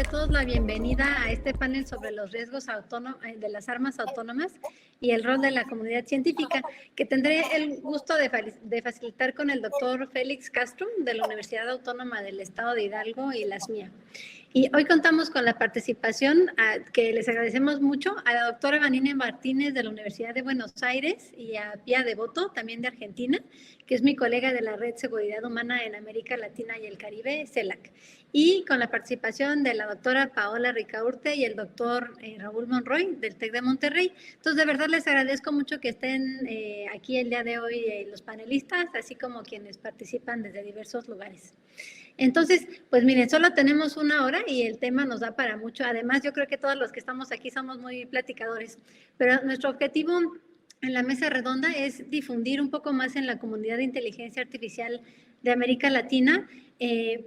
todos la bienvenida a este panel sobre los riesgos de las armas autónomas y el rol de la comunidad científica, que tendré el gusto de facilitar con el doctor Félix Castro de la Universidad Autónoma del Estado de Hidalgo y la SMIA. Y hoy contamos con la participación, que les agradecemos mucho, a la doctora Vanina Martínez de la Universidad de Buenos Aires y a Pia Devoto, también de Argentina, que es mi colega de la Red Seguridad Humana en América Latina y el Caribe, CELAC. Y con la participación de la doctora Paola Ricaurte y el doctor Raúl Monroy del TEC de Monterrey. Entonces, de verdad les agradezco mucho que estén aquí el día de hoy los panelistas, así como quienes participan desde diversos lugares. Entonces, pues miren, solo tenemos una hora y el tema nos da para mucho. Además, yo creo que todos los que estamos aquí somos muy platicadores, pero nuestro objetivo en la mesa redonda es difundir un poco más en la comunidad de inteligencia artificial de América Latina.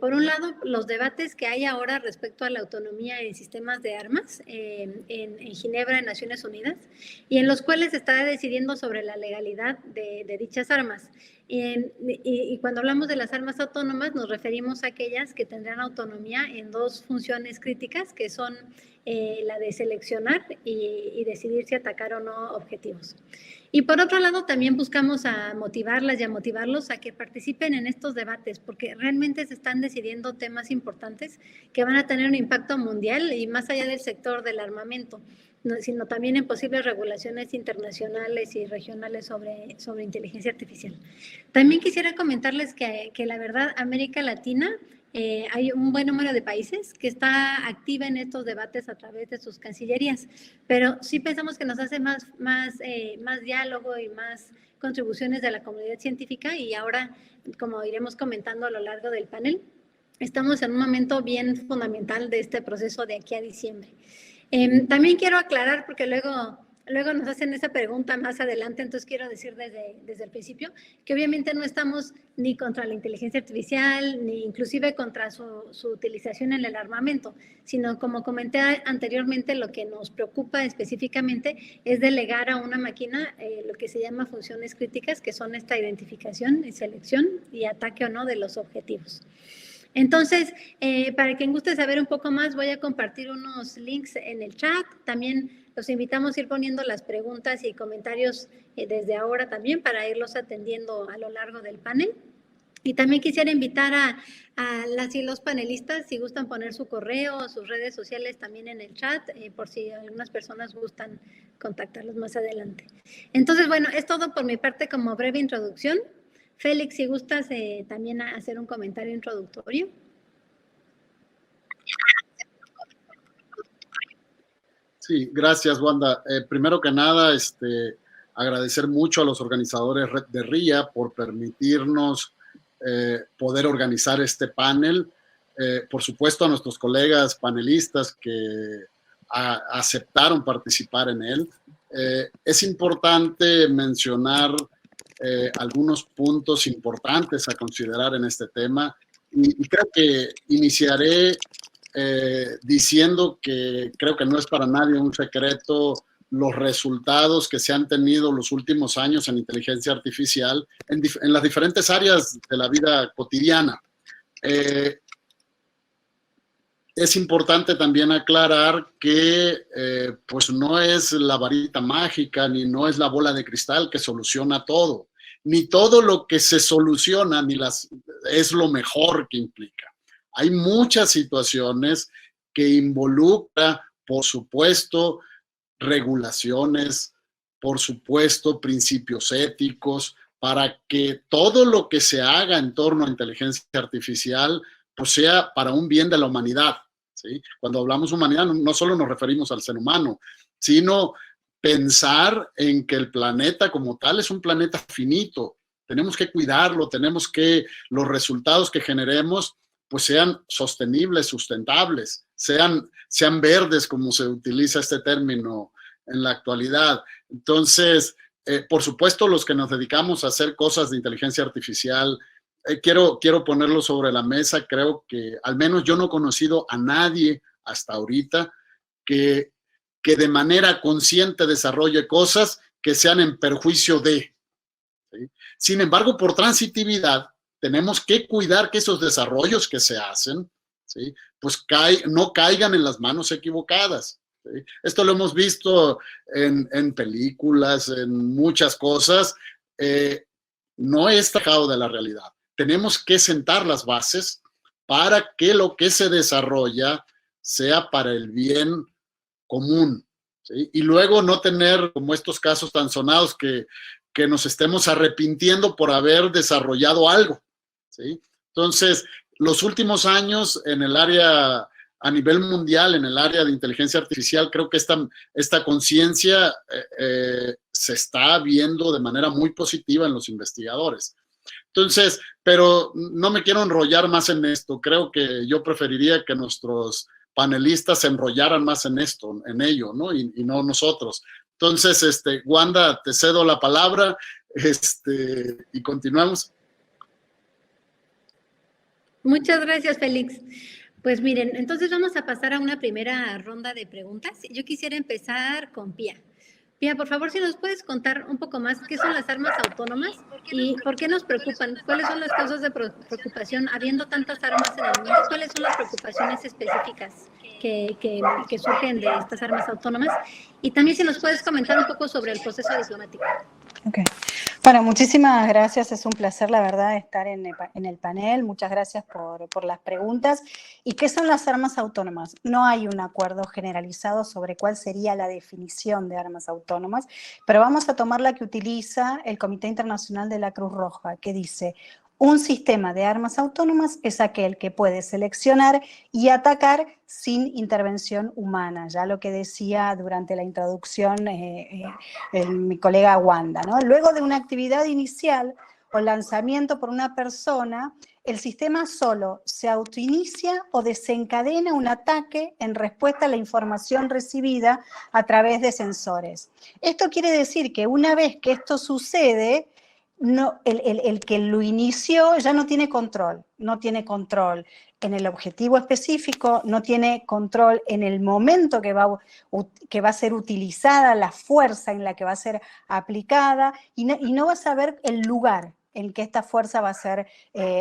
Por un lado, los debates que hay ahora respecto a la autonomía en sistemas de armas en Ginebra, en Naciones Unidas, y en los cuales se está decidiendo sobre la legalidad de dichas armas. Y cuando hablamos de las armas autónomas, nos referimos a aquellas que tendrán autonomía en dos funciones críticas, que son la de seleccionar y decidir si atacar o no objetivos. Y por otro lado, también buscamos a motivarlas y a motivarlos a que participen en estos debates, porque realmente se están decidiendo temas importantes que van a tener un impacto mundial y más allá del sector del armamento, sino también en posibles regulaciones internacionales y regionales sobre inteligencia artificial. También quisiera comentarles que la verdad, América Latina, hay un buen número de países que está activa en estos debates a través de sus cancillerías, pero sí pensamos que nos hace más diálogo y más contribuciones de la comunidad científica, y ahora, como iremos comentando a lo largo del panel, estamos en un momento bien fundamental de este proceso de aquí a diciembre. También quiero aclarar, porque luego nos hacen esa pregunta más adelante, entonces quiero decir desde el principio que obviamente no estamos ni contra la inteligencia artificial, ni inclusive contra su utilización en el armamento, sino, como comenté anteriormente, lo que nos preocupa específicamente es delegar a una máquina lo que se llama funciones críticas, que son esta identificación y selección y ataque o no de los objetivos. Entonces, para quien guste saber un poco más, voy a compartir unos links en el chat. También los invitamos a ir poniendo las preguntas y comentarios desde ahora también, para irlos atendiendo a lo largo del panel. Y también quisiera invitar a las y los panelistas, si gustan poner su correo o sus redes sociales también en el chat, por si algunas personas gustan contactarlos más adelante. Entonces, bueno, es todo por mi parte como breve introducción. Félix, si gustas también hacer un comentario introductorio. Sí, gracias, Wanda. Primero que nada, agradecer mucho a los organizadores de RIA por permitirnos poder organizar este panel. Por supuesto, a nuestros colegas panelistas que aceptaron participar en él. Es importante mencionar algunos puntos importantes a considerar en este tema, y creo que iniciaré diciendo que creo que no es para nadie un secreto los resultados que se han tenido los últimos años en inteligencia artificial en las diferentes áreas de la vida cotidiana. Es importante también aclarar que pues no es la varita mágica, ni no es la bola de cristal que soluciona todo, ni todo lo que se soluciona es lo mejor que implica. Hay muchas situaciones que involucran, por supuesto, regulaciones, por supuesto, principios éticos, para que todo lo que se haga en torno a inteligencia artificial pues sea para un bien de la humanidad, ¿sí? Cuando hablamos de humanidad, no solo nos referimos al ser humano, sino pensar en que el planeta como tal es un planeta finito. Tenemos que cuidarlo, tenemos que los resultados que generemos pues sean sostenibles, sustentables, sean verdes, como se utiliza este término en la actualidad. Entonces, por supuesto, los que nos dedicamos a hacer cosas de inteligencia artificial, quiero ponerlo sobre la mesa. Creo que al menos yo no he conocido a nadie hasta ahorita que de manera consciente desarrolle cosas que sean en perjuicio de, ¿sí? Sin embargo, por transitividad, tenemos que cuidar que esos desarrollos que se hacen ¿sí? Pues no caigan en las manos equivocadas. ¿Sí? Esto lo hemos visto en películas, en muchas cosas. No es tajado de la realidad. Tenemos que sentar las bases para que lo que se desarrolla sea para el bien común. ¿Sí? Y luego no tener como estos casos tan sonados que nos estemos arrepintiendo por haber desarrollado algo. ¿Sí? Entonces, los últimos años en el área, a nivel mundial, en el área de inteligencia artificial, creo que esta conciencia se está viendo de manera muy positiva en los investigadores. Entonces, pero no me quiero enrollar más en esto. Creo que yo preferiría que nuestros panelistas se enrollaran más en esto, en ello, ¿no? Y no nosotros. Entonces, Wanda, te cedo la palabra y continuamos. Muchas gracias, Félix. Pues miren, entonces vamos a pasar a una primera ronda de preguntas. Yo quisiera empezar con Pía. Pía, por favor, si nos puedes contar un poco más qué son las armas autónomas y por qué nos preocupan, cuáles son las causas de preocupación, habiendo tantas armas en el mundo, cuáles son las preocupaciones específicas que surgen de estas armas autónomas, y también si nos puedes comentar un poco sobre el proceso diplomático. Okay. Bueno, muchísimas gracias. Es un placer, la verdad, estar en el panel. Muchas gracias por las preguntas. ¿Y qué son las armas autónomas? No hay un acuerdo generalizado sobre cuál sería la definición de armas autónomas, pero vamos a tomar la que utiliza el Comité Internacional de la Cruz Roja, que dice: un sistema de armas autónomas es aquel que puede seleccionar y atacar sin intervención humana, ya lo que decía durante la introducción mi colega Wanda, ¿no? Luego de una actividad inicial o lanzamiento por una persona, el sistema solo se autoinicia o desencadena un ataque en respuesta a la información recibida a través de sensores. Esto quiere decir que una vez que esto sucede, no, el que lo inició ya no tiene control en el objetivo específico, no tiene control en el momento que va a ser utilizada, la fuerza en la que va a ser aplicada, y no va a saber el lugar en que esta fuerza va a ser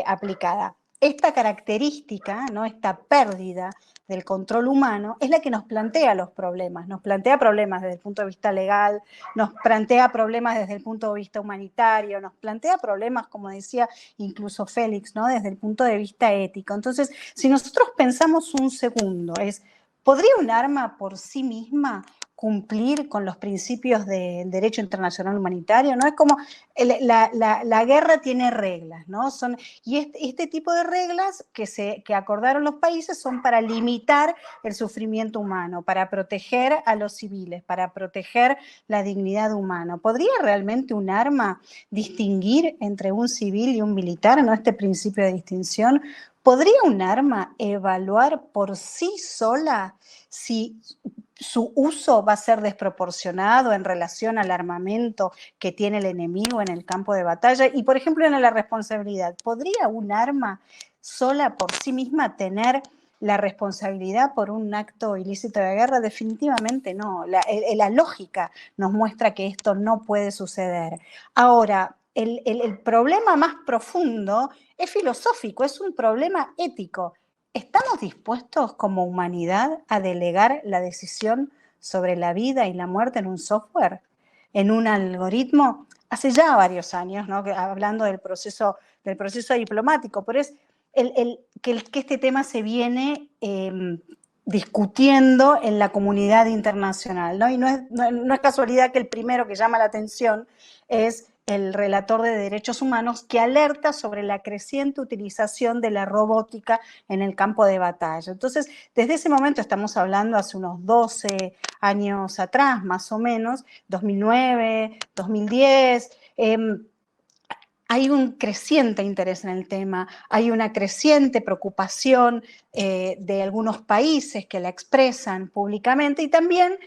aplicada. Esta característica, ¿no? Esta pérdida del control humano es la que nos plantea los problemas. Nos plantea problemas desde el punto de vista legal, nos plantea problemas desde el punto de vista humanitario, nos plantea problemas, como decía incluso Félix, ¿no? Desde el punto de vista ético. Entonces, si nosotros pensamos un segundo, ¿podría un arma por sí misma cumplir con los principios del derecho internacional humanitario? ¿No? Es como la guerra tiene reglas, ¿no? Y este tipo de reglas que acordaron los países son para limitar el sufrimiento humano, para proteger a los civiles, para proteger la dignidad humana. ¿Podría realmente un arma distinguir entre un civil y un militar, ¿no? Este principio de distinción? ¿Podría un arma evaluar por sí sola si su uso va a ser desproporcionado en relación al armamento que tiene el enemigo en el campo de batalla? Y, por ejemplo, en la responsabilidad, ¿podría un arma sola por sí misma tener la responsabilidad por un acto ilícito de guerra? Definitivamente no. La lógica nos muestra que esto no puede suceder. Ahora, el problema más profundo es filosófico, es un problema ético. ¿Estamos dispuestos como humanidad a delegar la decisión sobre la vida y la muerte en un software, en un algoritmo? Hace ya varios años, ¿no? Hablando del proceso diplomático, pero es que este tema se viene discutiendo en la comunidad internacional, ¿no? Y no es casualidad que el primero que llama la atención es el relator de derechos humanos, que alerta sobre la creciente utilización de la robótica en el campo de batalla. Entonces, desde ese momento, estamos hablando hace unos 12 años atrás, más o menos, 2009, 2010, hay un creciente interés en el tema, hay una creciente preocupación de algunos países que la expresan públicamente, y también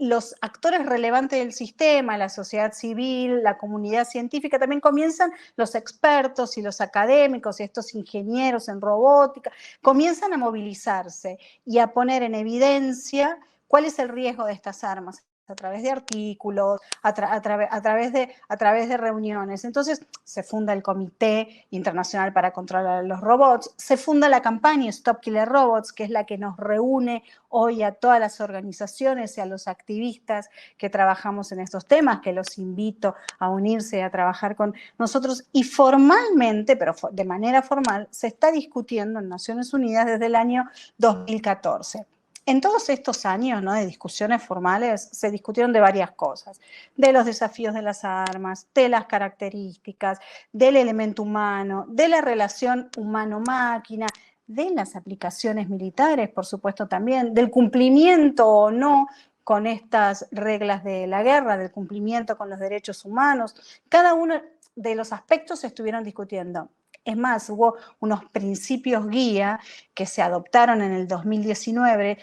los actores relevantes del sistema, la sociedad civil, la comunidad científica, también comienzan, los expertos y los académicos y estos ingenieros en robótica, comienzan a movilizarse y a poner en evidencia cuál es el riesgo de estas armas. a través de artículos, a través de reuniones. Entonces se funda el Comité Internacional para Controlar los Robots, se funda la campaña Stop Killer Robots, que es la que nos reúne hoy a todas las organizaciones y a los activistas que trabajamos en estos temas, que los invito a unirse a trabajar con nosotros. Y formalmente, pero de manera formal, se está discutiendo en Naciones Unidas desde el año 2014. En todos estos años, ¿no?, de discusiones formales se discutieron de varias cosas, de los desafíos de las armas, de las características, del elemento humano, de la relación humano-máquina, de las aplicaciones militares, por supuesto también, del cumplimiento o no con estas reglas de la guerra, del cumplimiento con los derechos humanos. Cada uno de los aspectos se estuvieron discutiendo. Es más, hubo unos principios guía que se adoptaron en el 2019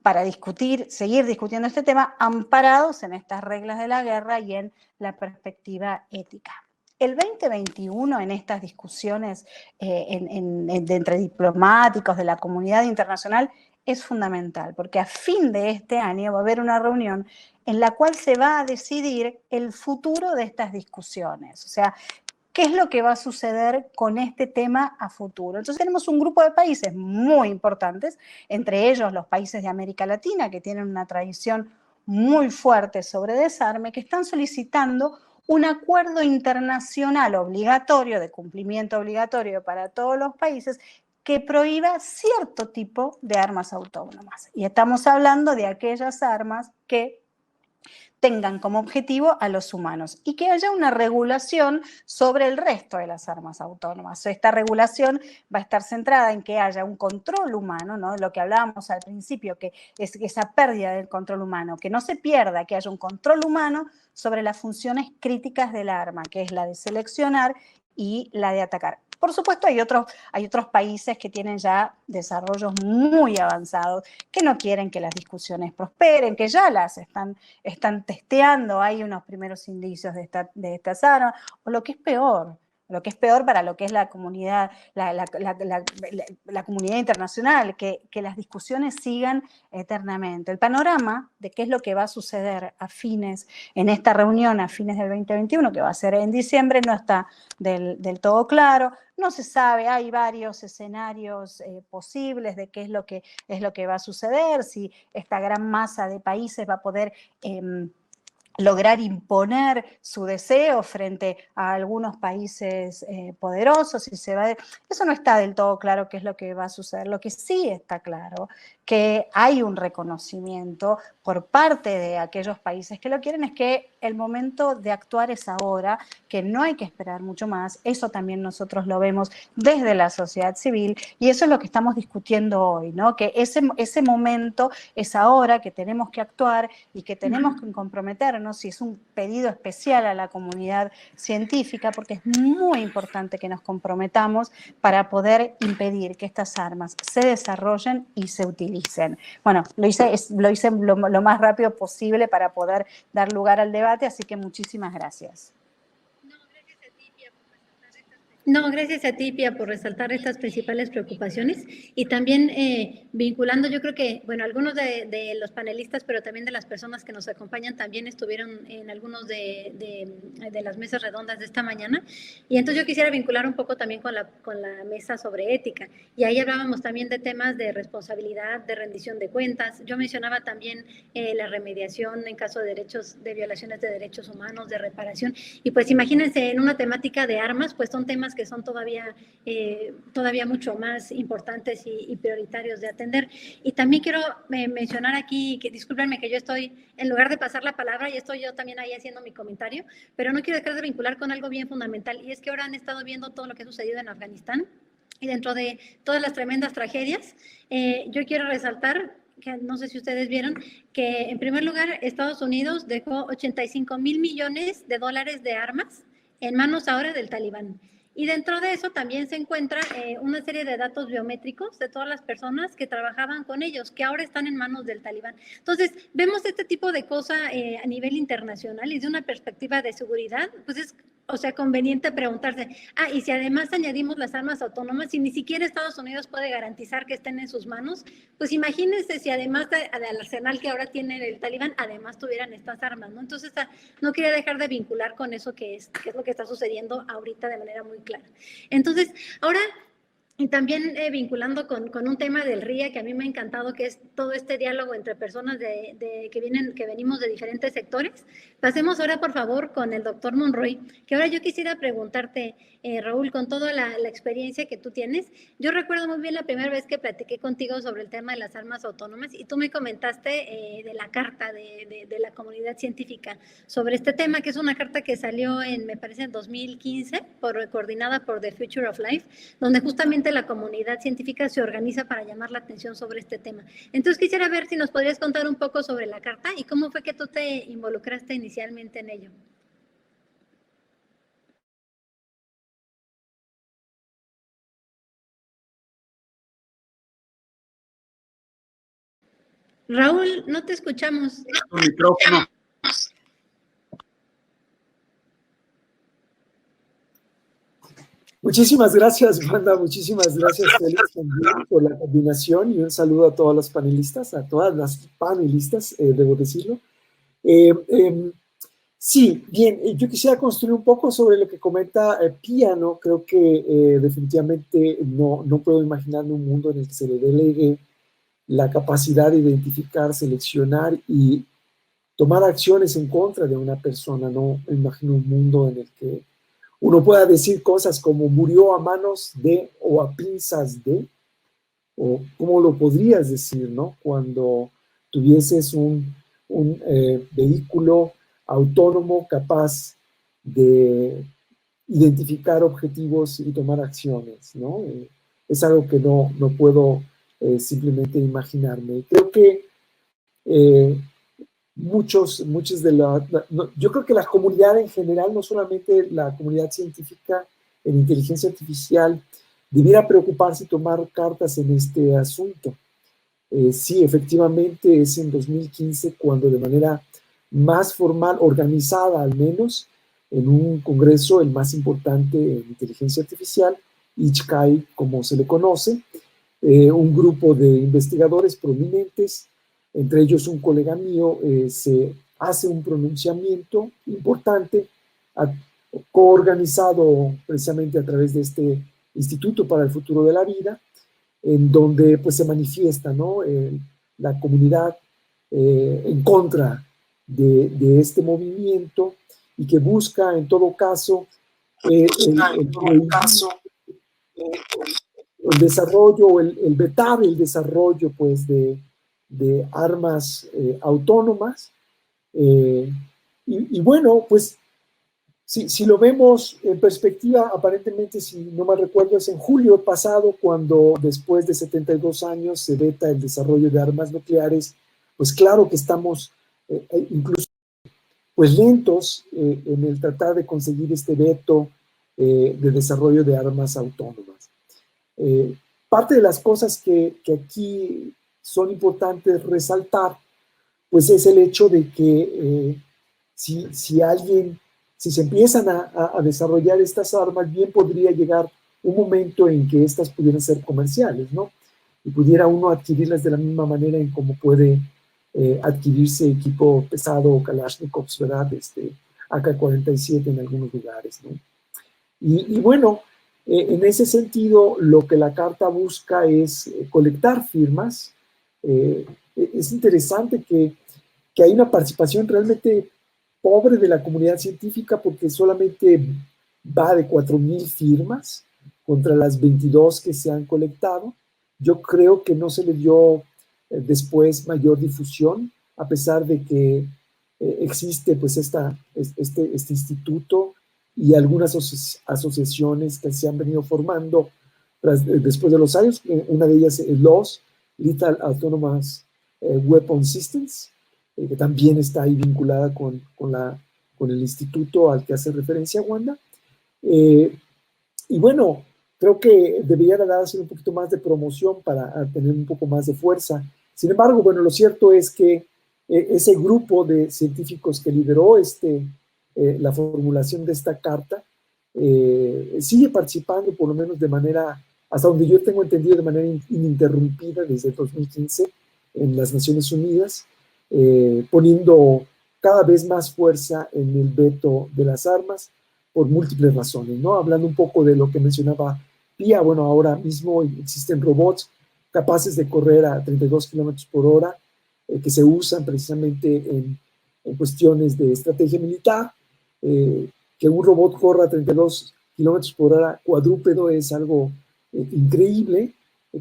para seguir discutiendo este tema, amparados en estas reglas de la guerra y en la perspectiva ética. El 2021, en estas discusiones entre diplomáticos de la comunidad internacional, es fundamental, porque a fin de este año va a haber una reunión en la cual se va a decidir el futuro de estas discusiones. O sea, ¿qué es lo que va a suceder con este tema a futuro? Entonces tenemos un grupo de países muy importantes, entre ellos los países de América Latina, que tienen una tradición muy fuerte sobre desarme, que están solicitando un acuerdo internacional obligatorio, de cumplimiento obligatorio para todos los países, que prohíba cierto tipo de armas autónomas. Y estamos hablando de aquellas armas que tengan como objetivo a los humanos y que haya una regulación sobre el resto de las armas autónomas. Esta regulación va a estar centrada en que haya un control humano, ¿no?, lo que hablábamos al principio, que es esa pérdida del control humano, que no se pierda, que haya un control humano sobre las funciones críticas del arma, que es la de seleccionar y la de atacar. Por supuesto, hay otros países que tienen ya desarrollos muy avanzados, que no quieren que las discusiones prosperen, que ya las están testeando, hay unos primeros indicios de estas armas, o lo que es peor para lo que es la comunidad, la comunidad internacional, que las discusiones sigan eternamente. El panorama de qué es lo que va a suceder en esta reunión a fines del 2021, que va a ser en diciembre, no está del todo claro. No se sabe, hay varios escenarios posibles de qué es lo que va a suceder, si esta gran masa de países va a poder lograr imponer su deseo frente a algunos países poderosos. Eso no está del todo claro qué es lo que va a suceder. Lo que sí está claro, que hay un reconocimiento por parte de aquellos países que lo quieren, es que el momento de actuar es ahora, que no hay que esperar mucho más. Eso también nosotros lo vemos desde la sociedad civil y eso es lo que estamos discutiendo hoy, ¿no? Que ese momento es ahora, que tenemos que actuar y que tenemos que comprometernos, y es un pedido especial a la comunidad científica, porque es muy importante que nos comprometamos para poder impedir que estas armas se desarrollen y se utilicen. Bueno, lo hice lo más rápido posible para poder dar lugar al debate, así que muchísimas gracias. No, gracias a ti, Pia, por resaltar estas principales preocupaciones y también vinculando, yo creo que, bueno, algunos de los panelistas, pero también de las personas que nos acompañan también estuvieron en algunos de las mesas redondas de esta mañana, y entonces yo quisiera vincular un poco también con la mesa sobre ética, y ahí hablábamos también de temas de responsabilidad, de rendición de cuentas. Yo mencionaba también la remediación en caso de violaciones de derechos humanos, de reparación, y pues imagínense en una temática de armas, pues son temas que son todavía mucho más importantes y prioritarios de atender. Y también quiero mencionar aquí, que discúlpenme que yo estoy, en lugar de pasar la palabra, y estoy yo también ahí haciendo mi comentario, pero no quiero dejar de vincular con algo bien fundamental, y es que ahora han estado viendo todo lo que ha sucedido en Afganistán, y dentro de todas las tremendas tragedias, yo quiero resaltar, que no sé si ustedes vieron, que en primer lugar Estados Unidos dejó 85,000 millones de dólares de armas en manos ahora del Talibán. Y dentro de eso también se encuentra una serie de datos biométricos de todas las personas que trabajaban con ellos, que ahora están en manos del Talibán. Entonces, vemos este tipo de cosas a nivel internacional, y de una perspectiva de seguridad, pues es o sea, conveniente preguntarse, y si además añadimos las armas autónomas, si ni siquiera Estados Unidos puede garantizar que estén en sus manos, pues imagínense si además del arsenal que ahora tiene el Talibán, además tuvieran estas armas, ¿no? Entonces, no quería dejar de vincular con eso que es lo que está sucediendo ahorita de manera muy clara. Entonces, ahora... Y también vinculando con un tema del RIA que a mí me ha encantado, que es todo este diálogo entre personas que venimos de diferentes sectores. Pasemos ahora, por favor, con el doctor Monroy, que ahora yo quisiera preguntarte, Raúl, con toda la experiencia que tú tienes. Yo recuerdo muy bien la primera vez que platiqué contigo sobre el tema de las armas autónomas y tú me comentaste de la carta de la comunidad científica sobre este tema, que es una carta que salió me parece, en 2015, coordinada por The Future of Life, donde justamente la comunidad científica se organiza para llamar la atención sobre este tema. Entonces quisiera ver si nos podrías contar un poco sobre la carta y cómo fue que tú te involucraste inicialmente en ello. Raúl, no te escuchamos. Tu micrófono. Muchísimas gracias, Wanda. Muchísimas gracias, Félix, también por la coordinación y un saludo a todos los panelistas, a todas las panelistas, debo decirlo. Sí, bien, yo quisiera construir un poco sobre lo que comenta Pía, ¿no? Creo que definitivamente no puedo imaginarme un mundo en el que se le delegue la capacidad de identificar, seleccionar y tomar acciones en contra de una persona. No me imagino un mundo en el que uno pueda decir cosas como murió a manos de o a pinzas de, o cómo lo podrías decir, ¿no? Cuando tuvieses un vehículo autónomo capaz de identificar objetivos y tomar acciones, ¿no? Es algo que no puedo simplemente imaginarme. Creo que muchos yo creo que la comunidad en general, no solamente la comunidad científica en inteligencia artificial, debiera preocuparse y tomar cartas en este asunto. Sí, efectivamente es en 2015 cuando de manera más formal, organizada al menos, en un congreso, el más importante en inteligencia artificial, ICHCAI, como se le conoce, un grupo de investigadores prominentes, entre ellos un colega mío, se hace un pronunciamiento importante, coorganizado precisamente a través de este Instituto para el Futuro de la Vida, en donde pues se manifiesta, ¿no? La comunidad en contra de este movimiento y que busca en todo caso el desarrollo, el vetar el desarrollo pues de armas autónomas. Y bueno, pues si lo vemos en perspectiva, aparentemente, si no mal recuerdo, es en julio pasado cuando después de 72 años se veta el desarrollo de armas nucleares. Pues claro que estamos incluso pues lentos en el tratar de conseguir este veto de desarrollo de armas autónomas. Parte de las cosas que aquí son importantes resaltar, pues es el hecho de que si se empiezan a desarrollar estas armas, bien podría llegar un momento en que estas pudieran ser comerciales, ¿no? Y pudiera uno adquirirlas de la misma manera en cómo puede adquirirse equipo pesado o Kalashnikovs, ¿verdad? AK-47 en algunos lugares, ¿no? Y bueno, en ese sentido, lo que la carta busca es colectar firmas. Es interesante que hay una participación realmente pobre de la comunidad científica porque solamente va de 4,000 firmas contra las 22 que se han colectado. Yo creo que no se le dio después mayor difusión, a pesar de que existe pues este instituto y algunas asociaciones que se han venido formando después de los años. Una de ellas es LAWS, Lethal Autonomous Weapon Systems, que también está ahí vinculada con el instituto al que hace referencia Wanda. Y bueno, creo que debería darse un poquito más de promoción para tener un poco más de fuerza. Sin embargo, bueno, lo cierto es que ese grupo de científicos que lideró este la formulación de esta carta. Sigue participando, por lo menos de manera, hasta donde yo tengo entendido, de manera ininterrumpida desde 2015 en las Naciones Unidas, poniendo cada vez más fuerza en el veto de las armas por múltiples razones, ¿no? Hablando un poco de lo que mencionaba Pía, bueno, ahora mismo existen robots capaces de correr a 32 kilómetros por hora, que se usan precisamente en cuestiones de estrategia militar. Que un robot corra a 32 kilómetros por hora cuadrúpedo es algo increíble,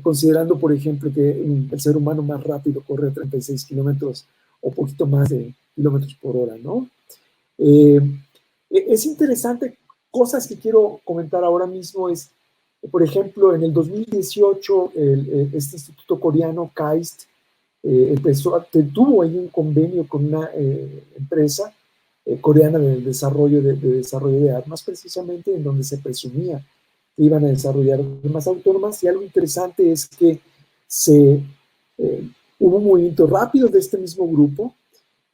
considerando, por ejemplo, que el ser humano más rápido corre a 36 kilómetros o poquito más de kilómetros por hora, ¿no? Es interesante, cosas que quiero comentar ahora mismo es, por ejemplo, en el 2018, este instituto coreano, KAIST, tuvo ahí un convenio con una empresa coreana de desarrollo de armas, precisamente, en donde se presumía que iban a desarrollar armas autónomas. Y algo interesante es que hubo un movimiento rápido de este mismo grupo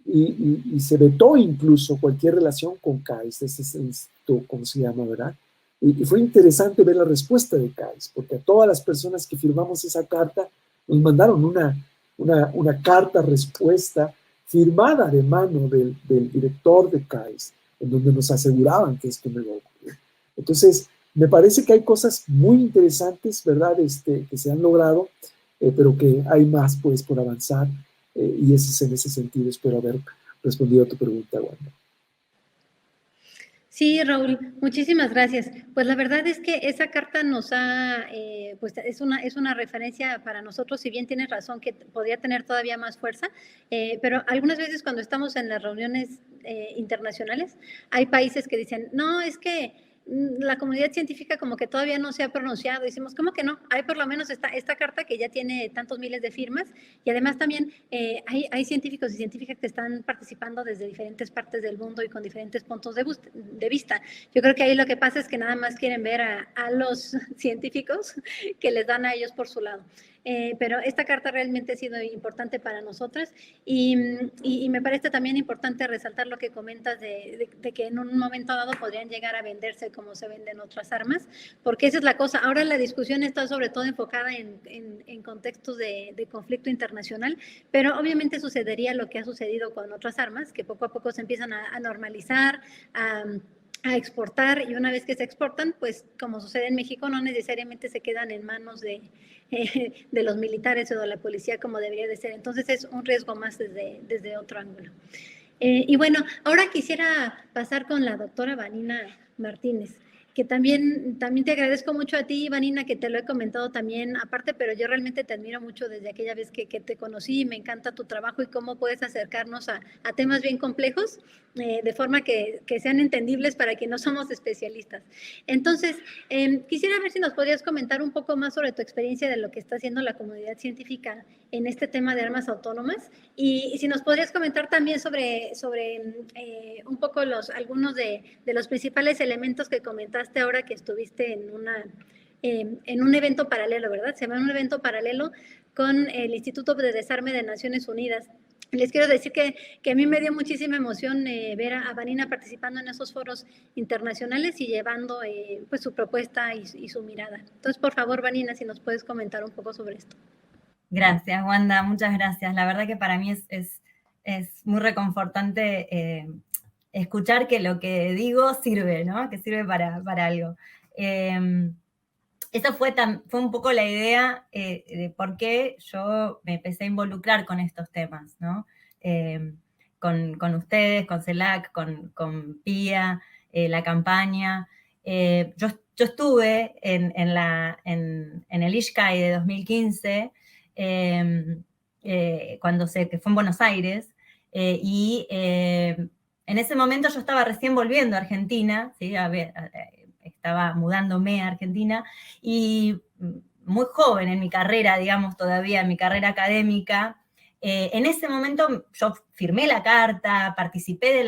y se vetó incluso cualquier relación con KAIST, este es el instituto, ¿cómo se llama, verdad? Y fue interesante ver la respuesta de KAIST, porque a todas las personas que firmamos esa carta nos mandaron una carta respuesta firmada de mano del director de KAIST, en donde nos aseguraban que esto no iba a ocurrir. Entonces, me parece que hay cosas muy interesantes, ¿verdad?, que se han logrado, pero que hay más, pues, por avanzar, y es en ese sentido. Espero haber respondido a tu pregunta, Wanda. Sí, Raúl, muchísimas gracias. Pues la verdad es que esa carta nos ha, pues es una referencia para nosotros, si bien tienes razón que podría tener todavía más fuerza, pero algunas veces cuando estamos en las reuniones internacionales, hay países que dicen, no, es que la comunidad científica como que todavía no se ha pronunciado. Decimos, ¿cómo que no? Hay por lo menos esta carta que ya tiene tantos miles de firmas, y además también hay científicos y científicas que están participando desde diferentes partes del mundo y con diferentes puntos de vista. Yo creo que ahí lo que pasa es que nada más quieren ver a los científicos que les dan a ellos por su lado. Pero esta carta realmente ha sido importante para nosotras, y me parece también importante resaltar lo que comentas de que en un momento dado podrían llegar a venderse como se venden otras armas, porque esa es la cosa. Ahora la discusión está sobre todo enfocada en contextos de conflicto internacional, pero obviamente sucedería lo que ha sucedido con otras armas, que poco a poco se empiezan a normalizar, a exportar, y una vez que se exportan, pues como sucede en México, no necesariamente se quedan en manos de los militares o de la policía como debería de ser. Entonces es un riesgo más desde otro ángulo. Y bueno, ahora quisiera pasar con la doctora Vanina Martínez, que también te agradezco mucho a ti, Vanina, que te lo he comentado también aparte, pero yo realmente te admiro mucho desde aquella vez que te conocí, y me encanta tu trabajo y cómo puedes acercarnos a temas bien complejos, de forma que sean entendibles para quienes no somos especialistas. Entonces, quisiera ver si nos podrías comentar un poco más sobre tu experiencia de lo que está haciendo la comunidad científica en este tema de armas autónomas, y si nos podrías comentar también sobre un poco algunos de los principales elementos que comentaste ahora que estuviste en un evento paralelo, ¿verdad? Se llama un evento paralelo con el Instituto de Desarme de Naciones Unidas. Les quiero decir que a mí me dio muchísima emoción ver a Vanina participando en esos foros internacionales y llevando pues su propuesta y su mirada. Entonces, por favor, Vanina, si nos puedes comentar un poco sobre esto. Gracias, Wanda, muchas gracias. La verdad que para mí es muy reconfortante escuchar que lo que digo sirve, ¿no? Que sirve para algo. Esa fue un poco la idea de por qué yo me empecé a involucrar con estos temas, ¿no? Con ustedes, con CELAC, con Pía, la campaña. Yo estuve en el ISHCAI de 2015, que fue en Buenos Aires, y en ese momento yo estaba recién volviendo a Argentina, ¿sí? Estaba mudándome a Argentina, y muy joven en mi carrera, digamos, todavía en mi carrera académica. En ese momento yo firmé la carta, participé de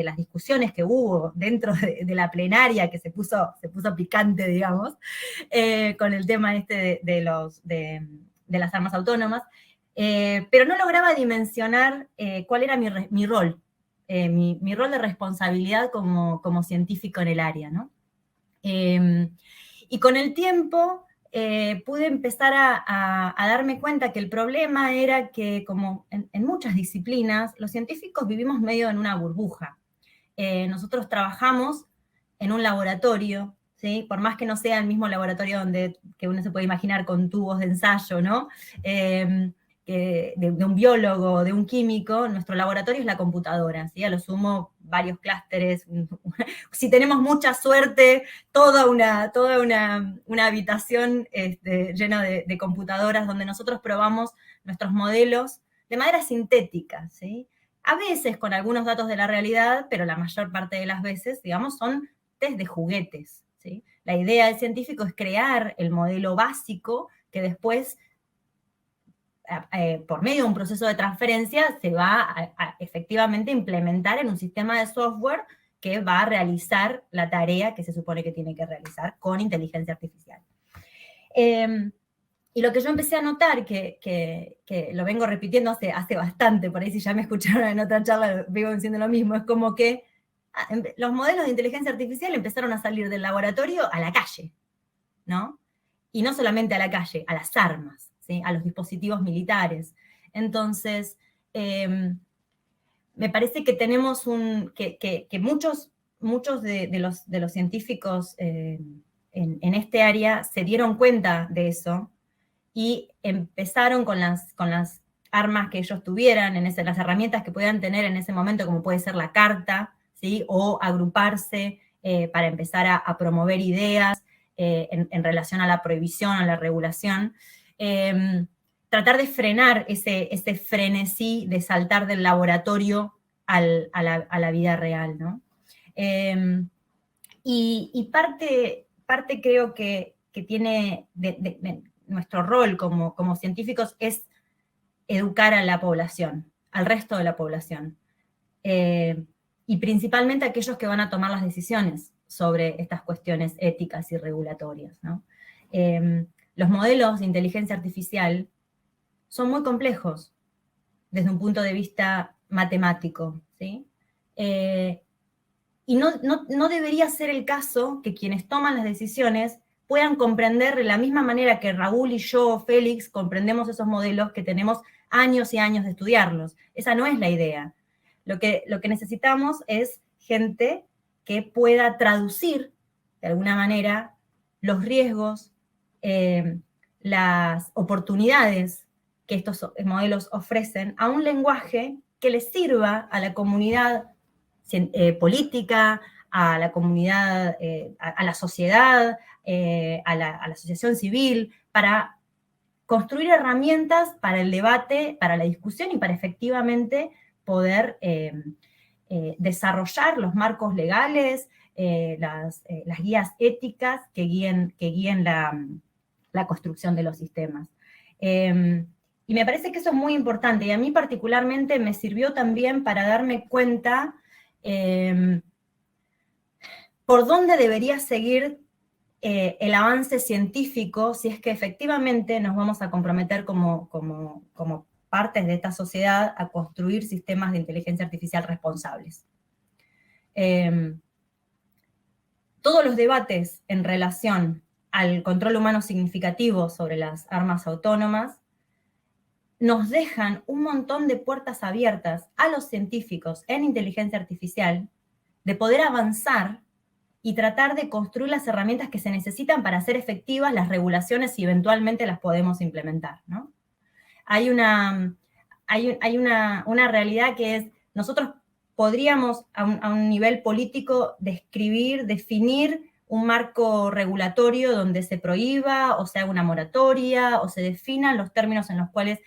las discusiones que hubo dentro de la plenaria, que se puso picante, digamos, con el tema de las armas autónomas, pero no lograba dimensionar cuál era mi rol mi rol de responsabilidad como científico en el área, ¿no? Y con el tiempo pude empezar a darme cuenta que el problema era que, como en muchas disciplinas, los científicos vivimos medio en una burbuja. Nosotros trabajamos en un laboratorio, ¿sí? Por más que no sea el mismo laboratorio que uno se puede imaginar con tubos de ensayo, ¿no? De un biólogo, de un químico, nuestro laboratorio es la computadora, ¿sí? A lo sumo varios clústeres, si tenemos mucha suerte, toda una habitación llena de computadoras donde nosotros probamos nuestros modelos de manera sintética, ¿sí? A veces con algunos datos de la realidad, pero la mayor parte de las veces, digamos, son test de juguetes, ¿sí? La idea del científico es crear el modelo básico que después, por medio de un proceso de transferencia, se va a efectivamente implementar en un sistema de software que va a realizar la tarea que se supone que tiene que realizar con inteligencia artificial. Y lo que yo empecé a notar, que lo vengo repitiendo hace bastante, por ahí si ya me escucharon en otra charla, vengo diciendo lo mismo, es como que los modelos de inteligencia artificial empezaron a salir del laboratorio a la calle, ¿no? Y no solamente a la calle, a las armas, ¿sí? A los dispositivos militares. Entonces, me parece que tenemos que muchos de los científicos en este área se dieron cuenta de eso y empezaron con las armas que ellos tuvieran, las herramientas que puedan tener en ese momento, como puede ser la carta, ¿sí? O agruparse para empezar a promover ideas en relación a la prohibición, a la regulación. Tratar de frenar ese frenesí de saltar del laboratorio a la vida real, ¿no? Y parte creo que tiene nuestro rol como científicos es educar a la población, al resto de la población. Y principalmente a aquellos que van a tomar las decisiones sobre estas cuestiones éticas y regulatorias, ¿no? Los modelos de inteligencia artificial son muy complejos desde un punto de vista matemático, ¿sí? Y no debería ser el caso que quienes toman las decisiones puedan comprender de la misma manera que Raúl y yo, Félix, comprendemos esos modelos, que tenemos años y años de estudiarlos. Esa no es la idea. Lo que necesitamos es gente que pueda traducir, de alguna manera, los riesgos, las oportunidades que estos modelos ofrecen a un lenguaje que les sirva a la comunidad política, a la comunidad, a la sociedad, a la asociación civil, para construir herramientas para el debate, para la discusión y para efectivamente poder desarrollar los marcos legales, las guías éticas que guíen la construcción de los sistemas. Y me parece que eso es muy importante, y a mí particularmente me sirvió también para darme cuenta por dónde debería seguir el avance científico si es que efectivamente nos vamos a comprometer como partes de esta sociedad a construir sistemas de inteligencia artificial responsables. Todos los debates en relación al control humano significativo sobre las armas autónomas nos dejan un montón de puertas abiertas a los científicos en inteligencia artificial de poder avanzar y tratar de construir las herramientas que se necesitan para hacer efectivas las regulaciones si eventualmente las podemos implementar, ¿no? Hay una realidad que es, nosotros podríamos a un nivel político definir un marco regulatorio donde se prohíba o se haga una moratoria o se definan los términos en los cuales,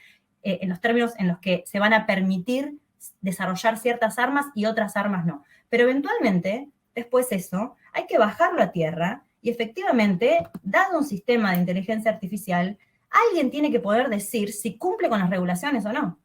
en los que se van a permitir desarrollar ciertas armas y otras armas no. Pero eventualmente, después eso, hay que bajarlo a tierra y efectivamente, dado un sistema de inteligencia artificial, alguien tiene que poder decir si cumple con las regulaciones o no.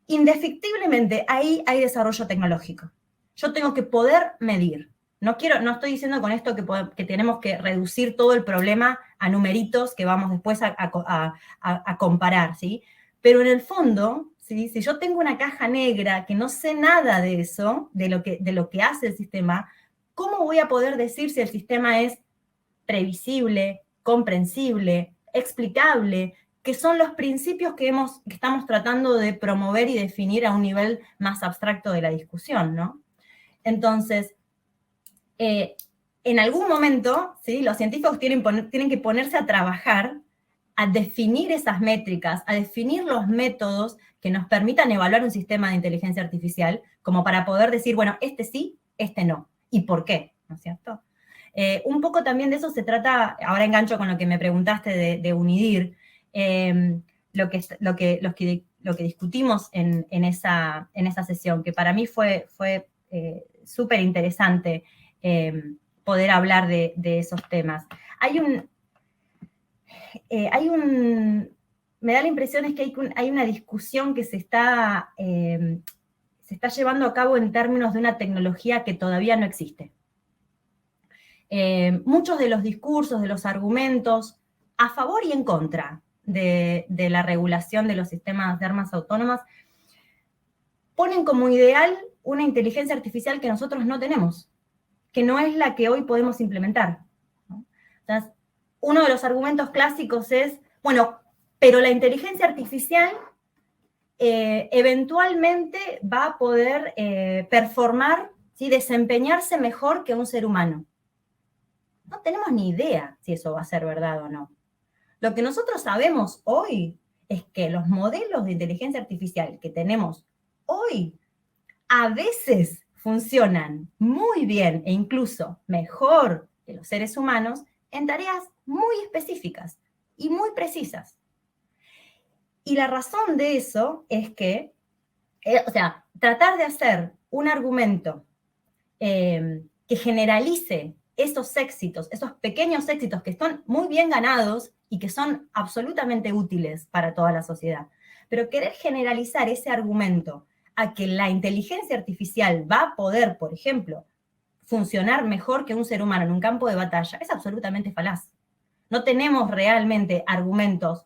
Indefectiblemente, ahí hay desarrollo tecnológico. Yo tengo que poder medir. No estoy diciendo con esto que tenemos que reducir todo el problema a numeritos que vamos después a comparar, ¿sí? Pero en el fondo, ¿sí? Si yo tengo una caja negra que no sé nada de eso, de lo que hace el sistema, ¿cómo voy a poder decir si el sistema es previsible, comprensible, explicable, que son los principios que estamos tratando de promover y definir a un nivel más abstracto de la discusión, ¿no? Entonces, en algún momento, ¿sí?, los científicos tienen que ponerse a trabajar, a definir esas métricas, a definir los métodos que nos permitan evaluar un sistema de inteligencia artificial, como para poder decir, bueno, este sí, este no, ¿y por qué? ¿No es cierto? Un poco también de eso se trata, ahora engancho con lo que me preguntaste de UNIDIR, lo que discutimos en esa sesión, que para mí fue súper interesante poder hablar de esos temas. Me da la impresión es que hay una discusión que se está llevando a cabo en términos de una tecnología que todavía no existe. Muchos de los discursos, de los argumentos a favor y en contra de la regulación de los sistemas de armas autónomas ponen como ideal una inteligencia artificial que nosotros no tenemos, que no es la que hoy podemos implementar, ¿no? Entonces, uno de los argumentos clásicos es, bueno, pero la inteligencia artificial eventualmente va a poder performar, ¿sí?, desempeñarse mejor que un ser humano. No tenemos ni idea si eso va a ser verdad o no. Lo que nosotros sabemos hoy es que los modelos de inteligencia artificial que tenemos hoy a veces funcionan muy bien e incluso mejor que los seres humanos en tareas muy específicas y muy precisas. Y la razón de eso es que, tratar de hacer un argumento que generalice esos éxitos, esos pequeños éxitos que están muy bien ganados y que son absolutamente útiles para toda la sociedad, pero querer generalizar ese argumento a que la inteligencia artificial va a poder, por ejemplo, funcionar mejor que un ser humano en un campo de batalla, es absolutamente falaz. No tenemos realmente argumentos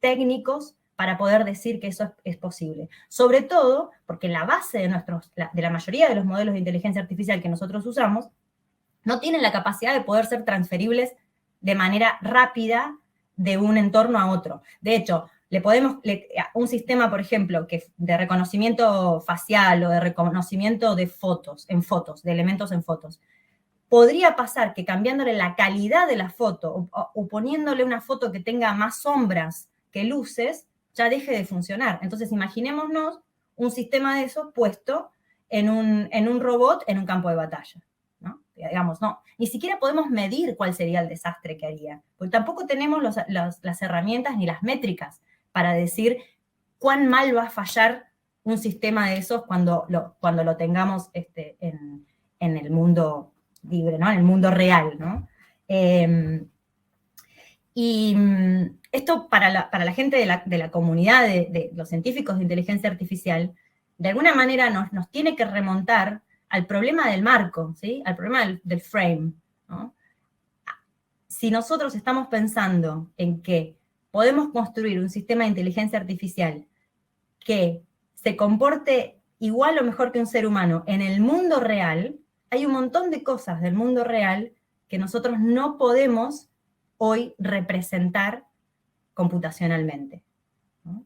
técnicos para poder decir que eso es posible. Sobre todo porque la base de la mayoría de los modelos de inteligencia artificial que nosotros usamos no tienen la capacidad de poder ser transferibles de manera rápida de un entorno a otro. De hecho, un sistema, por ejemplo, de reconocimiento facial o de reconocimiento de de elementos en fotos, podría pasar que cambiándole la calidad de la foto o poniéndole una foto que tenga más sombras que luces, ya deje de funcionar. Entonces, imaginémonos un sistema de eso puesto en un robot en un campo de batalla, ¿no? Digamos, no, ni siquiera podemos medir cuál sería el desastre que haría, porque tampoco tenemos las herramientas ni las métricas para decir cuán mal va a fallar un sistema de esos cuando lo tengamos en el mundo libre, ¿no? En el mundo real, ¿no? Y esto para la gente de la comunidad de los científicos de inteligencia artificial, de alguna manera nos tiene que remontar al problema del marco, ¿sí?, al problema del frame, ¿no? Si nosotros estamos pensando en que podemos construir un sistema de inteligencia artificial que se comporte igual o mejor que un ser humano en el mundo real, hay un montón de cosas del mundo real que nosotros no podemos hoy representar computacionalmente, ¿no?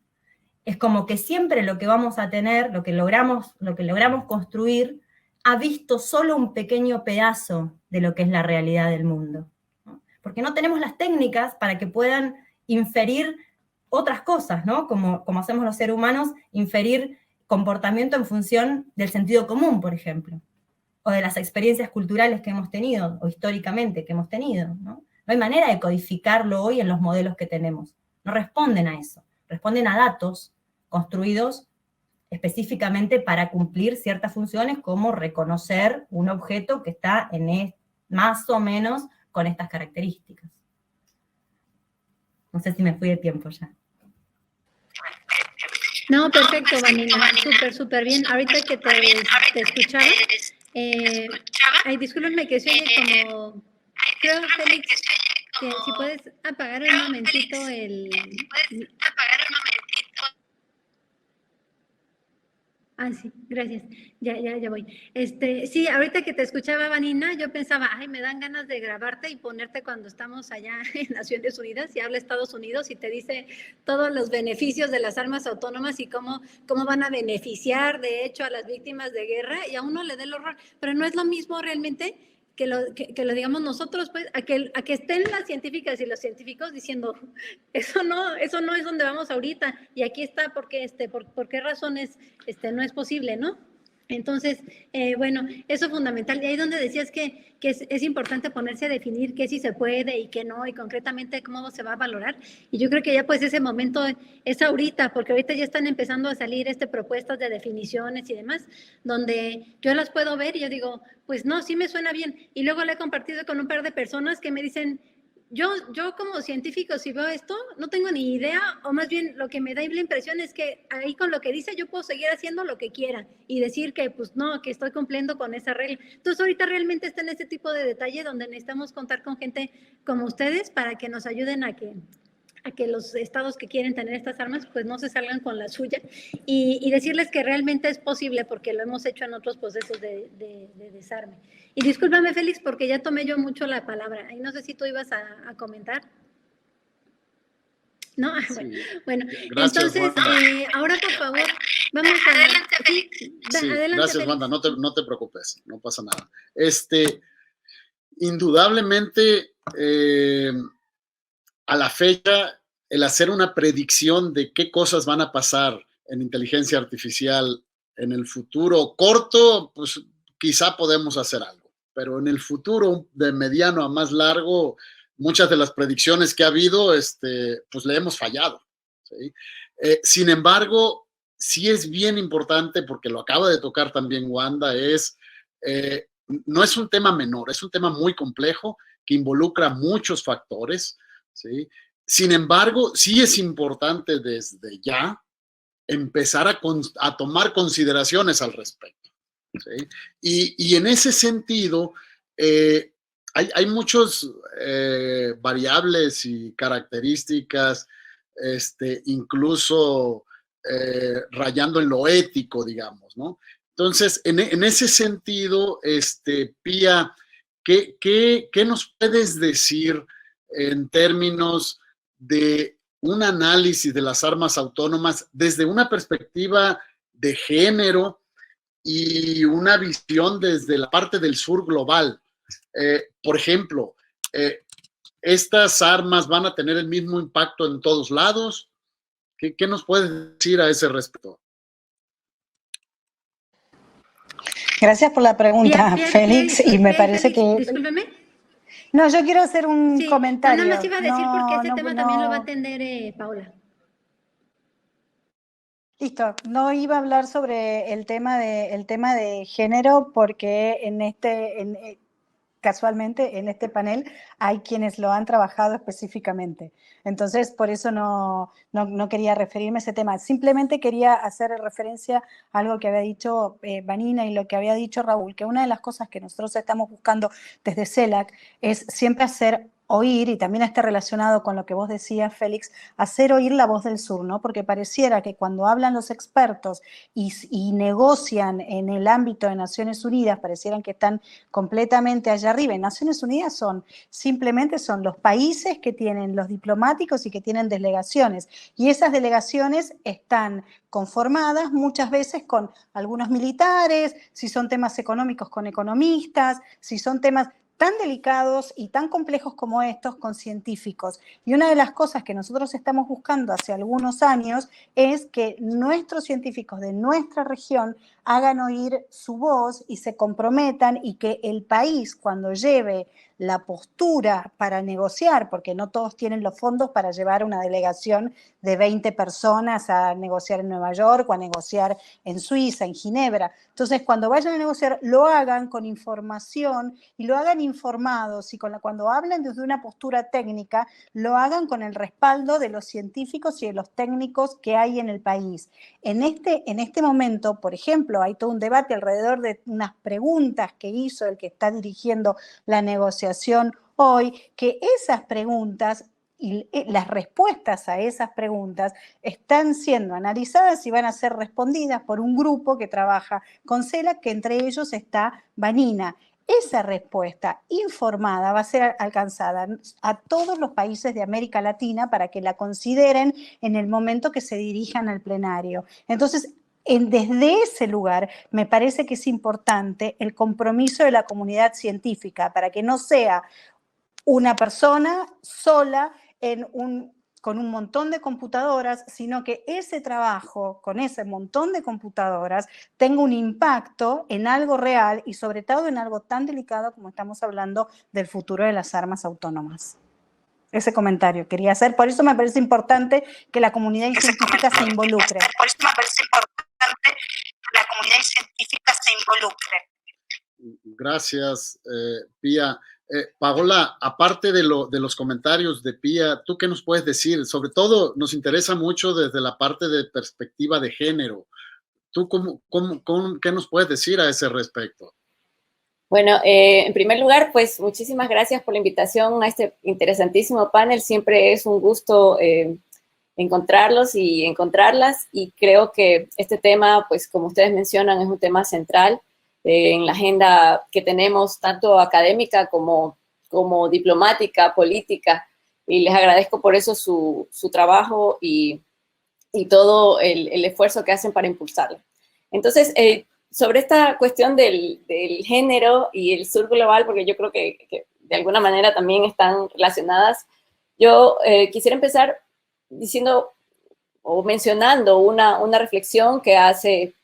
Es como que siempre lo que vamos a tener, lo que logramos construir, ha visto solo un pequeño pedazo de lo que es la realidad del mundo, ¿no? Porque no tenemos las técnicas para que puedan inferir otras cosas, ¿no? Como hacemos los seres humanos, inferir comportamiento en función del sentido común, por ejemplo, o de las experiencias culturales que hemos tenido, o históricamente que hemos tenido, ¿no? No hay manera de codificarlo hoy en los modelos que tenemos. No responden a eso. Responden a datos construidos específicamente para cumplir ciertas funciones como reconocer un objeto que está más o menos con estas características. No sé si me fui de tiempo ya. No, perfecto, Vanina. Súper bien. Ahorita que te escuchaba, discúlpenme que se oye como, creo, Félix, que si puedes apagar un momentito Ah, sí, gracias. Ya voy. Sí, ahorita que te escuchaba, Vanina, yo pensaba, ay, me dan ganas de grabarte y ponerte cuando estamos allá en Naciones Unidas y habla Estados Unidos y te dice todos los beneficios de las armas autónomas y cómo van a beneficiar, de hecho, a las víctimas de guerra y a uno le da el horror. Pero no es lo mismo realmente que lo digamos nosotros, pues, a que estén las científicas y los científicos diciendo, eso no es donde vamos ahorita, y aquí está, porque, por qué razones, no es posible, ¿no? Entonces, bueno, eso es fundamental. Y ahí donde decías que es importante ponerse a definir qué sí se puede y qué no, y concretamente cómo se va a valorar. Y yo creo que ya pues ese momento es ahorita, porque ahorita ya están empezando a salir propuestas de definiciones y demás, donde yo las puedo ver y yo digo, pues no, sí me suena bien. Y luego le he compartido con un par de personas que me dicen, yo como científico, si veo esto, no tengo ni idea, o más bien lo que me da la impresión es que ahí con lo que dice yo puedo seguir haciendo lo que quiera y decir que pues no, que estoy cumpliendo con esa regla. Entonces ahorita realmente está en este tipo de detalle donde necesitamos contar con gente como ustedes para que nos ayuden a que los estados que quieren tener estas armas pues no se salgan con la suya y decirles que realmente es posible porque lo hemos hecho en otros procesos de desarme. Y discúlpame, Félix, porque ya tomé yo mucho la palabra. Y no sé si tú ibas a comentar. ¿No? Sí. Bueno, Gracias, entonces, ahora por favor, vamos a... Adelante, Félix. Sí, adelante, gracias, Félix. Wanda, no te preocupes, no pasa nada. Indudablemente, a la fecha, el hacer una predicción de qué cosas van a pasar en inteligencia artificial en el futuro corto, pues quizá podemos hacer algo, pero en el futuro de mediano a más largo, muchas de las predicciones que ha habido, pues le hemos fallado, ¿sí? Sin embargo, sí es bien importante, porque lo acaba de tocar también Wanda, no es un tema menor, es un tema muy complejo que involucra muchos factores, ¿sí? Sin embargo, sí es importante desde ya empezar a tomar consideraciones al respecto, ¿sí? Y en ese sentido, hay muchos variables y características, incluso rayando en lo ético, digamos, ¿no? Entonces, en ese sentido, Pía, ¿qué nos puedes decir en términos de un análisis de las armas autónomas desde una perspectiva de género y una visión desde la parte del sur global? Por ejemplo, ¿estas armas van a tener el mismo impacto en todos lados? ¿Qué nos puedes decir a ese respecto? Gracias por la pregunta, Félix, y me parece Félix, que... discúlpeme. No, yo quiero hacer un comentario. Nada más iba a decir porque ese tema también lo va a atender Paula. Listo, no iba a hablar sobre el tema de género porque casualmente en este panel hay quienes lo han trabajado específicamente. Entonces, por eso no quería referirme a ese tema. Simplemente quería hacer referencia a algo que había dicho Vanina y lo que había dicho Raúl, que una de las cosas que nosotros estamos buscando desde CELAC es siempre hacer oír, y también está relacionado con lo que vos decías, Félix, hacer oír la voz del sur, ¿no? Porque pareciera que cuando hablan los expertos y negocian en el ámbito de Naciones Unidas, parecieran que están completamente allá arriba. En Naciones Unidas simplemente son los países que tienen los diplomáticos y que tienen delegaciones, y esas delegaciones están conformadas muchas veces con algunos militares, si son temas económicos con economistas, si son temas tan delicados y tan complejos como estos con científicos. Y una de las cosas que nosotros estamos buscando hace algunos años es que nuestros científicos de nuestra región hagan oír su voz y se comprometan, y que el país, cuando lleve la postura para negociar, porque no todos tienen los fondos para llevar una delegación de 20 personas a negociar en Nueva York o a negociar en Suiza, en Ginebra. Entonces, cuando vayan a negociar, lo hagan con información y lo hagan informados, y cuando hablen desde una postura técnica, lo hagan con el respaldo de los científicos y de los técnicos que hay en el país. En este momento, por ejemplo, hay todo un debate alrededor de unas preguntas que hizo el que está dirigiendo la negociación hoy, que esas preguntas y las respuestas a esas preguntas están siendo analizadas y van a ser respondidas por un grupo que trabaja con CELAC, que entre ellos está Vanina. Esa respuesta informada va a ser alcanzada a todos los países de América Latina para que la consideren en el momento que se dirijan al plenario. Entonces, desde ese lugar me parece que es importante el compromiso de la comunidad científica para que no sea una persona sola con un montón de computadoras, sino que ese trabajo con ese montón de computadoras tenga un impacto en algo real y sobre todo en algo tan delicado como estamos hablando del futuro de las armas autónomas. Ese comentario quería hacer, por eso me parece importante que la comunidad científica se involucre. Por eso me parece importante que la comunidad científica se involucre. Gracias, Pía. Paola, aparte de los comentarios de Pía, ¿tú qué nos puedes decir? Sobre todo nos interesa mucho desde la parte de perspectiva de género. ¿Tú qué nos puedes decir a ese respecto? Bueno, en primer lugar, pues muchísimas gracias por la invitación a este interesantísimo panel. Siempre es un gusto encontrarlos y encontrarlas, y creo que este tema, pues como ustedes mencionan, es un tema central en la agenda que tenemos, tanto académica como diplomática, política, y les agradezco por eso su trabajo y todo el esfuerzo que hacen para impulsarlo. Entonces, sobre esta cuestión del género y el sur global, porque yo creo que de alguna manera también están relacionadas, yo quisiera empezar diciendo o mencionando una reflexión que hace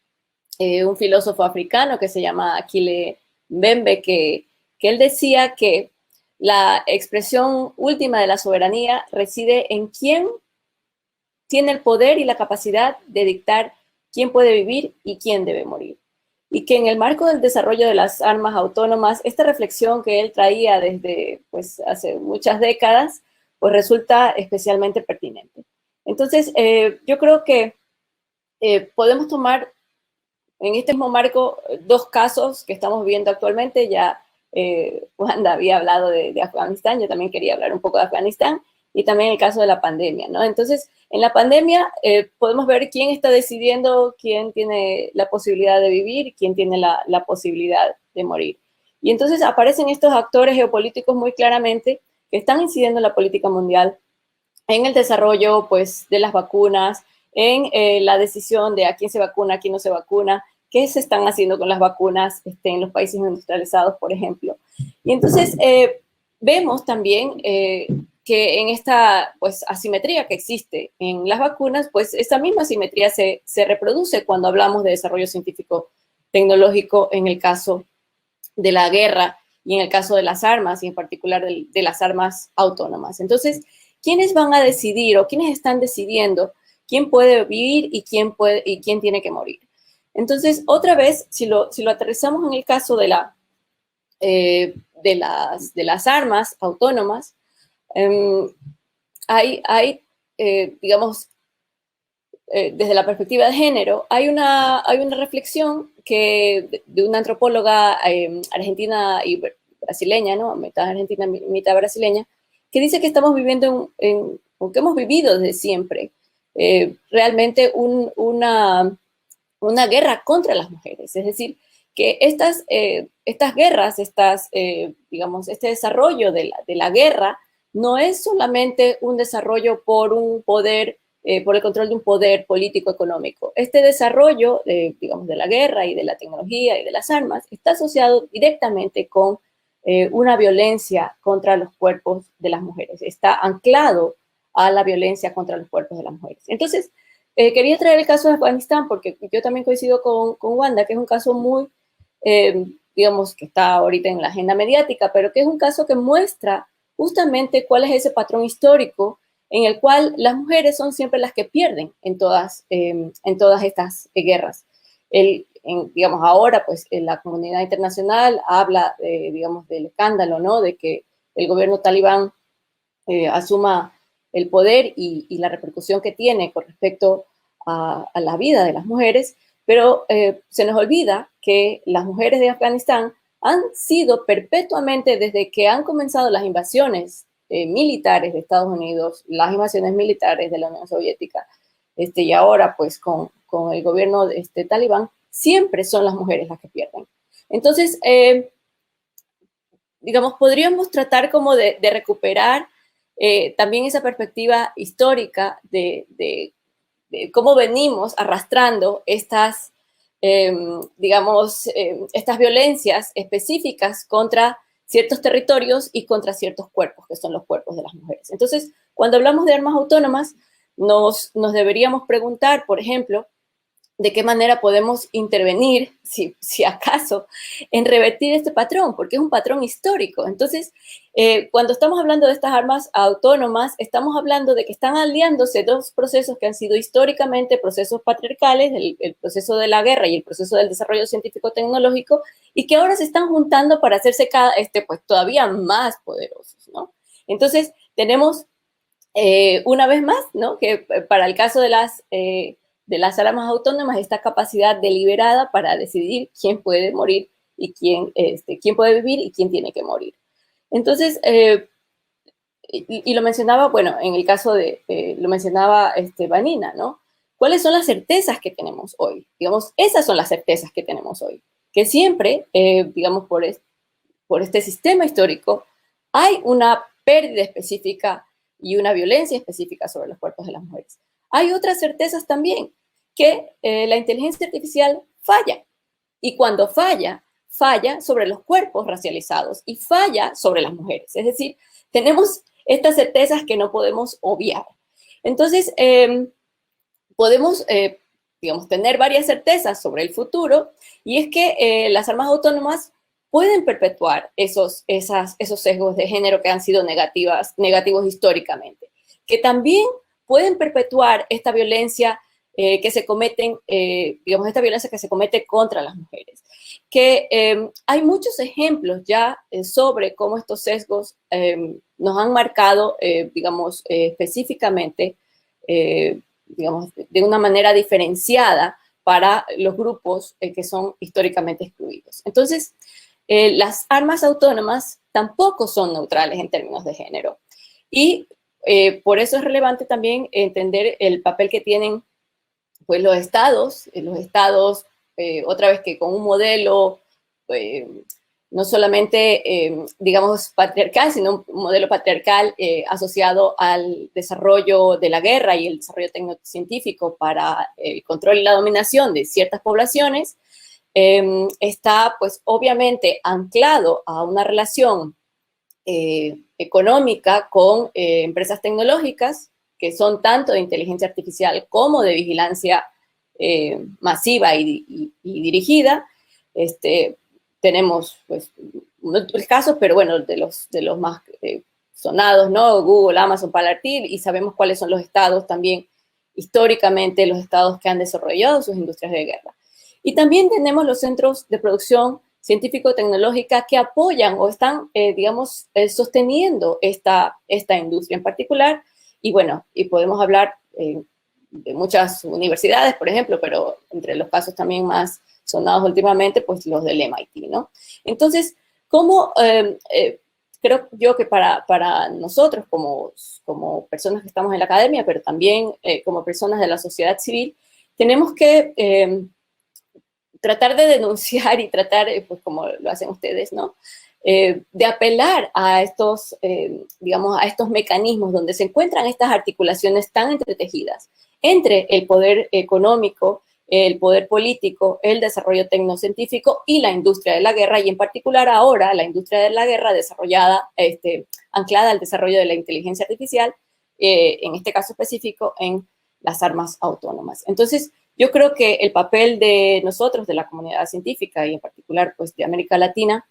un filósofo africano que se llama Akile Mbembe, que él decía que la expresión última de la soberanía reside en quién tiene el poder y la capacidad de dictar quién puede vivir y quién debe morir. Y que en el marco del desarrollo de las armas autónomas, esta reflexión que él traía desde pues, hace muchas décadas, pues resulta especialmente pertinente. Entonces, yo creo que podemos tomar en este mismo marco dos casos que estamos viendo actualmente. Ya Wanda había hablado de Afganistán, yo también quería hablar un poco de Afganistán, y también el caso de la pandemia, ¿no? Entonces, en la pandemia podemos ver quién está decidiendo, quién tiene la posibilidad de vivir, quién tiene la posibilidad de morir. Y entonces aparecen estos actores geopolíticos muy claramente que están incidiendo en la política mundial, en el desarrollo, pues, de las vacunas, en la decisión de a quién se vacuna, a quién no se vacuna, qué se están haciendo con las vacunas en los países industrializados, por ejemplo. Y entonces vemos también que en esta pues, asimetría que existe en las vacunas, pues esta misma asimetría se reproduce cuando hablamos de desarrollo científico tecnológico en el caso de la guerra y en el caso de las armas, y en particular de las armas autónomas. Entonces, ¿quiénes van a decidir o quiénes están decidiendo quién puede vivir y quién tiene que morir? Entonces, otra vez, si lo aterrizamos en el caso de las armas autónomas, digamos, desde la perspectiva de género, hay una reflexión de una antropóloga argentina y brasileña, ¿no? Mitad argentina, mitad brasileña, que dice que estamos viviendo o que hemos vivido desde siempre, realmente una guerra contra las mujeres. Es decir, que estas guerras, digamos, este desarrollo de la guerra no es solamente un desarrollo por un poder, por el control de un poder político-económico. Este desarrollo, digamos, de la guerra y de la tecnología y de las armas está asociado directamente con una violencia contra los cuerpos de las mujeres. Está anclado a la violencia contra los cuerpos de las mujeres. Entonces, quería traer el caso de Afganistán porque yo también coincido con Wanda, que es un caso muy, digamos, que está ahorita en la agenda mediática, pero que es un caso que muestra justamente cuál es ese patrón histórico en el cual las mujeres son siempre las que pierden en todas estas guerras. Digamos, ahora, pues, la comunidad internacional habla, digamos, del escándalo, ¿no? De que el gobierno talibán asuma el poder y la repercusión que tiene con respecto a la vida de las mujeres, pero se nos olvida que las mujeres de Afganistán han sido perpetuamente, desde que han comenzado las invasiones militares de Estados Unidos, las invasiones militares de la Unión Soviética, y ahora pues con el gobierno talibán, siempre son las mujeres las que pierden. Entonces, digamos, podríamos tratar como de recuperar también esa perspectiva histórica de cómo venimos arrastrando estas, estas violencias específicas contra ciertos territorios y contra ciertos cuerpos, que son los cuerpos de las mujeres. Entonces, cuando hablamos de armas autónomas, nos deberíamos preguntar, por ejemplo, de qué manera podemos intervenir, si acaso, en revertir este patrón, porque es un patrón histórico. Entonces, cuando estamos hablando de estas armas autónomas, estamos hablando de que están aliándose dos procesos que han sido históricamente procesos patriarcales, el proceso de la guerra y el proceso del desarrollo científico-tecnológico, y que ahora se están juntando para hacerse pues, todavía más poderosos, ¿no? Entonces, tenemos, una vez más, ¿no?, que para el caso de las armas autónomas, esta capacidad deliberada para decidir quién puede morir y quién puede vivir y quién tiene que morir. Entonces, y lo mencionaba, bueno, en el caso lo mencionaba Vanina, ¿no? ¿Cuáles son las certezas que tenemos hoy? Digamos, esas son las certezas que tenemos hoy, que siempre, digamos, por este sistema histórico, hay una pérdida específica y una violencia específica sobre los cuerpos de las mujeres. Hay otras certezas también, que la inteligencia artificial falla. Y cuando falla sobre los cuerpos racializados y falla sobre las mujeres. Es decir, tenemos estas certezas que no podemos obviar. Entonces, podemos, digamos, tener varias certezas sobre el futuro, y es que las armas autónomas pueden perpetuar esos sesgos de género que han sido negativos históricamente, que también pueden perpetuar esta violencia que se cometen, digamos, esta violencia que se comete contra las mujeres. Que hay muchos ejemplos ya sobre cómo estos sesgos nos han marcado, digamos, específicamente, digamos, de una manera diferenciada para los grupos que son históricamente excluidos. Entonces, las armas autónomas tampoco son neutrales en términos de género. Y por eso es relevante también entender el papel que tienen, pues, los estados, otra vez que con un modelo no solamente, digamos, patriarcal, sino un modelo patriarcal asociado al desarrollo de la guerra y el desarrollo tecnocientífico para el control y la dominación de ciertas poblaciones, está, pues, obviamente anclado a una relación económica con empresas tecnológicas, que son tanto de inteligencia artificial como de vigilancia masiva y dirigida. Tenemos, pues, otros casos, pero bueno, de los más sonados, ¿no? Google, Amazon, Palantir, y sabemos cuáles son los estados también, históricamente, los estados que han desarrollado sus industrias de guerra. Y también tenemos los centros de producción científico-tecnológica que apoyan o están, digamos, sosteniendo esta industria en particular. Y bueno, y podemos hablar de muchas universidades, por ejemplo, pero entre los casos también más sonados últimamente, pues los del MIT, ¿no? Entonces, ¿cómo creo yo que para nosotros como personas que estamos en la academia, pero también como personas de la sociedad civil, tenemos que tratar de denunciar y tratar, pues como lo hacen ustedes, ¿no? De apelar a estos, digamos, a estos mecanismos donde se encuentran estas articulaciones tan entretejidas entre el poder económico, el poder político, el desarrollo tecnocientífico y la industria de la guerra, y en particular ahora la industria de la guerra desarrollada, anclada al desarrollo de la inteligencia artificial, en este caso específico en las armas autónomas. Entonces, yo creo que el papel de nosotros, de la comunidad científica y en particular, pues, de América Latina,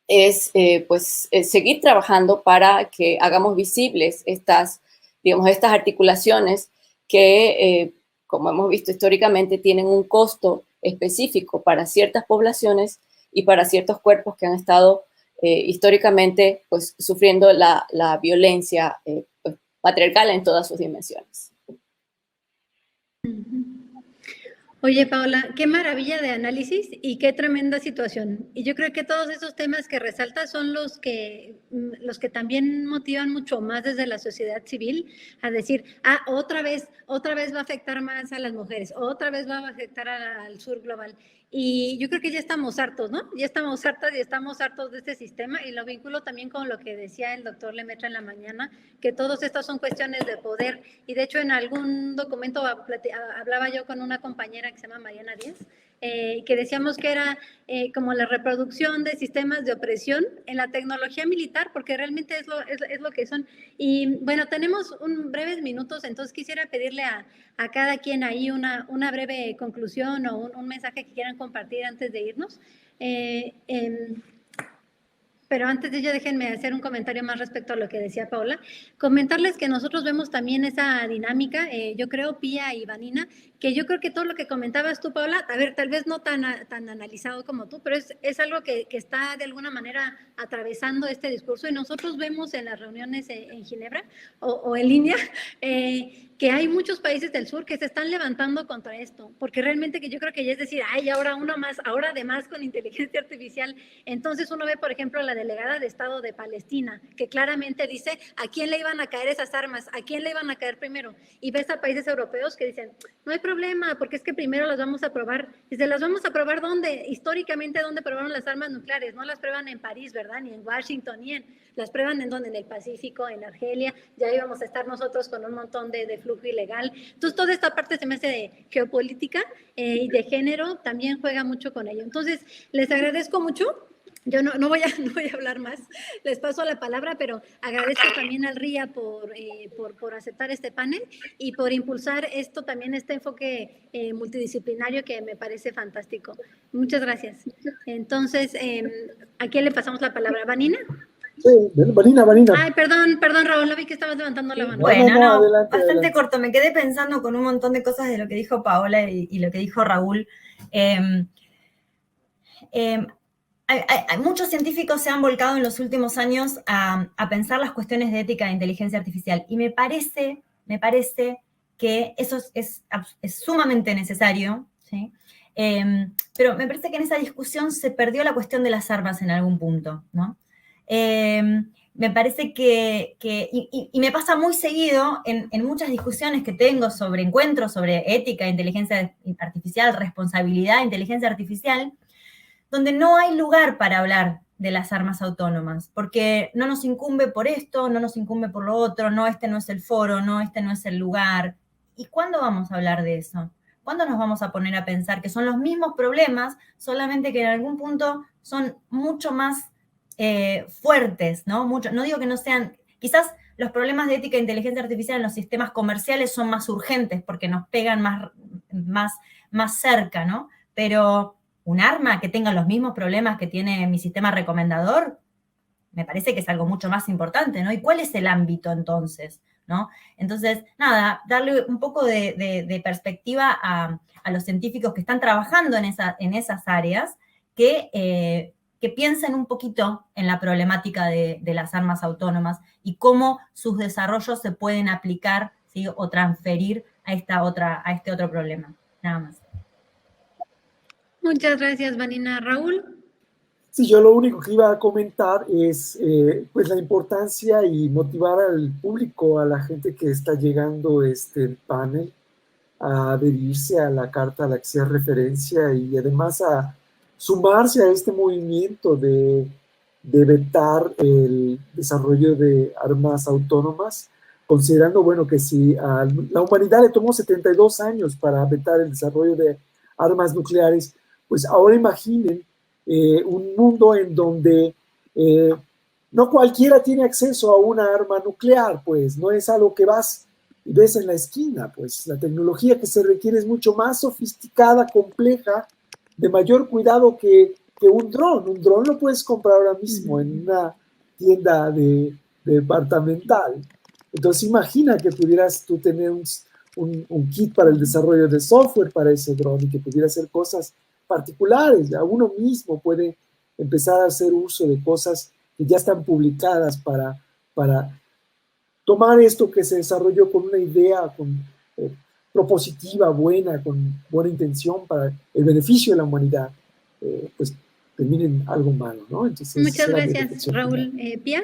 es seguir trabajando para que hagamos visibles estas articulaciones que, como hemos visto históricamente, tienen un costo específico para ciertas poblaciones y para ciertos cuerpos que han estado históricamente, pues, sufriendo la violencia patriarcal en todas sus dimensiones. Oye, Paola, qué maravilla de análisis y qué tremenda situación. Y yo creo que todos esos temas que resaltas son los que también motivan mucho más desde la sociedad civil a decir, otra vez va a afectar más a las mujeres, otra vez va a afectar al sur global. Y yo creo que ya estamos hartos, ¿no? Ya estamos hartas y estamos hartos de este sistema, y lo vinculo también con lo que decía el doctor Lemaitre en la mañana, que todos estos son cuestiones de poder. Y de hecho en algún documento hablaba yo con una compañera que se llama Mariana Díaz, que decíamos que era como la reproducción de sistemas de opresión en la tecnología militar, porque realmente es lo que son. Y bueno, tenemos breves minutos, entonces quisiera pedirle a cada quien ahí una breve conclusión o un mensaje que quieran compartir antes de irnos. Pero antes de ello, déjenme hacer un comentario más respecto a lo que decía Paola. Comentarles que nosotros vemos también esa dinámica, yo creo, Pía y Vanina, que yo creo que todo lo que comentabas tú, Paola, a ver, tal vez no tan analizado como tú, pero es algo que está de alguna manera atravesando este discurso, y nosotros vemos en las reuniones en Ginebra o en línea, que hay muchos países del sur que se están levantando contra esto, porque realmente que yo creo que ya es decir, ahora uno más, ahora además con inteligencia artificial. Entonces uno ve, por ejemplo, la delegada de Estado de Palestina, que claramente dice a quién le iban a caer esas armas, a quién le iban a caer primero, y ves a países europeos que dicen, no hay problema, porque es que primero las vamos a probar. Dice, ¿las vamos a probar dónde? Históricamente, ¿dónde probaron las armas nucleares? No las prueban en París, ¿verdad? Ni en Washington, las prueban en donde, en el Pacífico, en Argelia. Ya íbamos a estar nosotros con un montón de flujo ilegal. Entonces, toda esta parte se me hace de geopolítica y de género también juega mucho con ello. Entonces, les agradezco mucho. Yo no voy a hablar más, les paso la palabra, pero agradezco también al RIA por aceptar este panel y por impulsar esto también, este enfoque multidisciplinario que me parece fantástico. Muchas gracias. Entonces, ¿a quién le pasamos la palabra? ¿Vanina? Sí, Vanina. Ay, perdón, Raúl, no vi que estabas levantando la mano. Bueno, adelante, bastante adelante. corto. Me quedé pensando con un montón de cosas de lo que dijo Paola y lo que dijo Raúl. Muchos científicos se han volcado en los últimos años a pensar las cuestiones de ética de inteligencia artificial, y me parece que eso es sumamente necesario, ¿sí? Pero me parece que en esa discusión se perdió la cuestión de las armas en algún punto, ¿no? Me parece y me pasa muy seguido en muchas discusiones que tengo sobre encuentros, sobre ética, inteligencia artificial, responsabilidad, inteligencia artificial, donde no hay lugar para hablar de las armas autónomas, porque no nos incumbe por esto, no nos incumbe por lo otro, no, este no es el foro, no, este no es el lugar. ¿Y cuándo vamos a hablar de eso? ¿Cuándo nos vamos a poner a pensar que son los mismos problemas, solamente que en algún punto son mucho más fuertes, ¿no? No digo que no sean, quizás los problemas de ética e inteligencia artificial en los sistemas comerciales son más urgentes porque nos pegan más cerca, ¿no? Pero un arma que tenga los mismos problemas que tiene mi sistema recomendador, me parece que es algo mucho más importante, ¿no? ¿Y cuál es el ámbito entonces, ¿no? Entonces, nada, darle un poco de perspectiva a los científicos que están trabajando en esas áreas, que piensen un poquito en la problemática de las armas autónomas y cómo sus desarrollos se pueden aplicar, ¿sí? O transferir a este otro problema. Nada más. Muchas gracias, Vanina. Raúl. Sí, yo lo único que iba a comentar es pues la importancia y motivar al público, a la gente que está llegando este panel, a adherirse a la carta a la que se hace referencia y además a sumarse a este movimiento de vetar el desarrollo de armas autónomas, considerando, bueno, que si a la humanidad le tomó 72 años para vetar el desarrollo de armas nucleares, pues ahora imaginen un mundo en donde no cualquiera tiene acceso a una arma nuclear, pues no es algo que vas y ves en la esquina, pues la tecnología que se requiere es mucho más sofisticada, compleja, de mayor cuidado que un dron. Un dron lo puedes comprar ahora mismo en una tienda departamental. Entonces imagina que pudieras tú tener un kit para el desarrollo de software para ese dron y que pudiera hacer cosas particulares. Ya uno mismo puede empezar a hacer uso de cosas que ya están publicadas para tomar esto que se desarrolló con una idea, propositiva, buena, con buena intención para el beneficio de la humanidad, pues termine en algo malo, ¿no? Entonces, Muchas esa era mi gracias, reflexión Raúl. final. ¿Pía?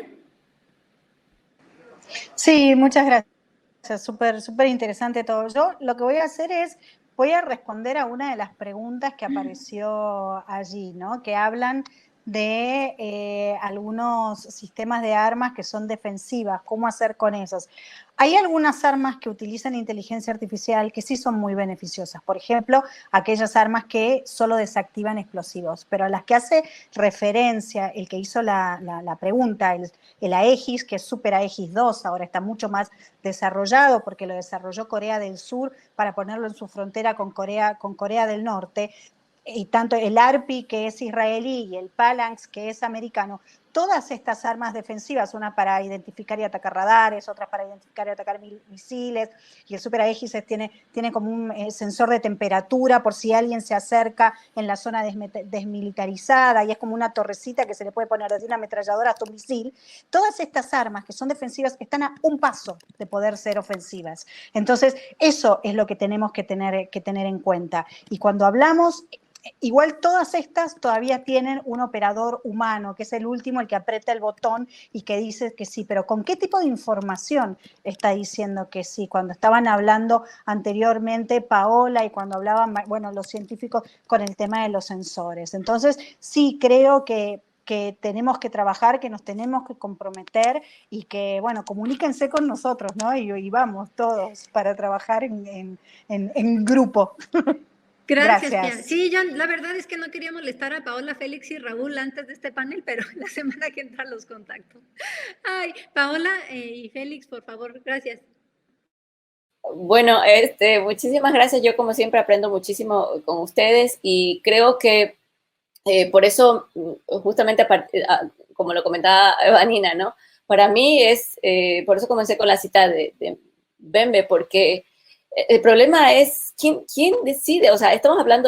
Sí, muchas gracias. Súper, súper interesante todo. Yo lo que voy a hacer es, voy a responder a una de las preguntas que apareció allí, ¿no? Que hablan de algunos sistemas de armas que son defensivas, cómo hacer con esos. Hay algunas armas que utilizan inteligencia artificial que sí son muy beneficiosas. Por ejemplo, aquellas armas que solo desactivan explosivos, pero a las que hace referencia el que hizo la pregunta, el Aegis, que es Super Aegis 2, ahora está mucho más desarrollado porque lo desarrolló Corea del Sur para ponerlo en su frontera con Corea del Norte, y tanto el ARPI, que es israelí, y el Phalanx, que es americano, todas estas armas defensivas, una para identificar y atacar radares, otras para identificar y atacar misiles, y el Super Aegis tiene como un sensor de temperatura por si alguien se acerca en la zona desmilitarizada, y es como una torrecita que se le puede poner desde una ametralladora hasta un misil. Todas estas armas que son defensivas están a un paso de poder ser ofensivas. Entonces, eso es lo que tenemos que tener en cuenta. Y cuando hablamos... Igual todas estas todavía tienen un operador humano, que es el último, el que aprieta el botón y que dice que sí, pero ¿con qué tipo de información está diciendo que sí? Cuando estaban hablando anteriormente Paola y cuando hablaban, bueno, los científicos con el tema de los sensores. Entonces, sí creo que tenemos que trabajar, que nos tenemos que comprometer y que, bueno, comuníquense con nosotros, ¿no? Y vamos todos para trabajar en grupo. Gracias, Gracias. Pía. Sí, yo la verdad es que no quería molestar a Paola, Félix y Raúl antes de este panel, pero la semana que entra los contacto. Ay, Paola y Félix, por favor, gracias. Bueno, muchísimas gracias. Yo, como siempre, aprendo muchísimo con ustedes y creo que por eso, justamente, como lo comentaba Vanina, ¿no? Para mí por eso comencé con la cita de Bembe, porque el problema es quién decide. O sea, estamos hablando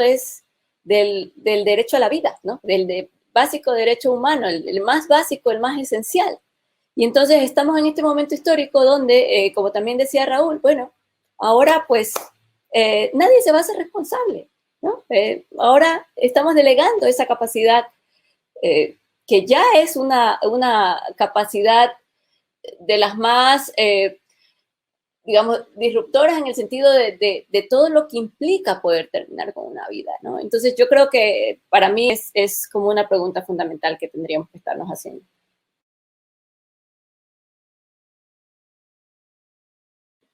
del derecho a la vida, ¿no? Del básico derecho humano, el más básico, el más esencial. Y entonces estamos en este momento histórico donde, como también decía Raúl, bueno, ahora pues nadie se va a hacer responsable, ¿no? Ahora estamos delegando esa capacidad que ya es una capacidad de las más, digamos, disruptoras en el sentido de todo lo que implica poder terminar con una vida, ¿no? Entonces yo creo que para mí es como una pregunta fundamental que tendríamos que estarnos haciendo.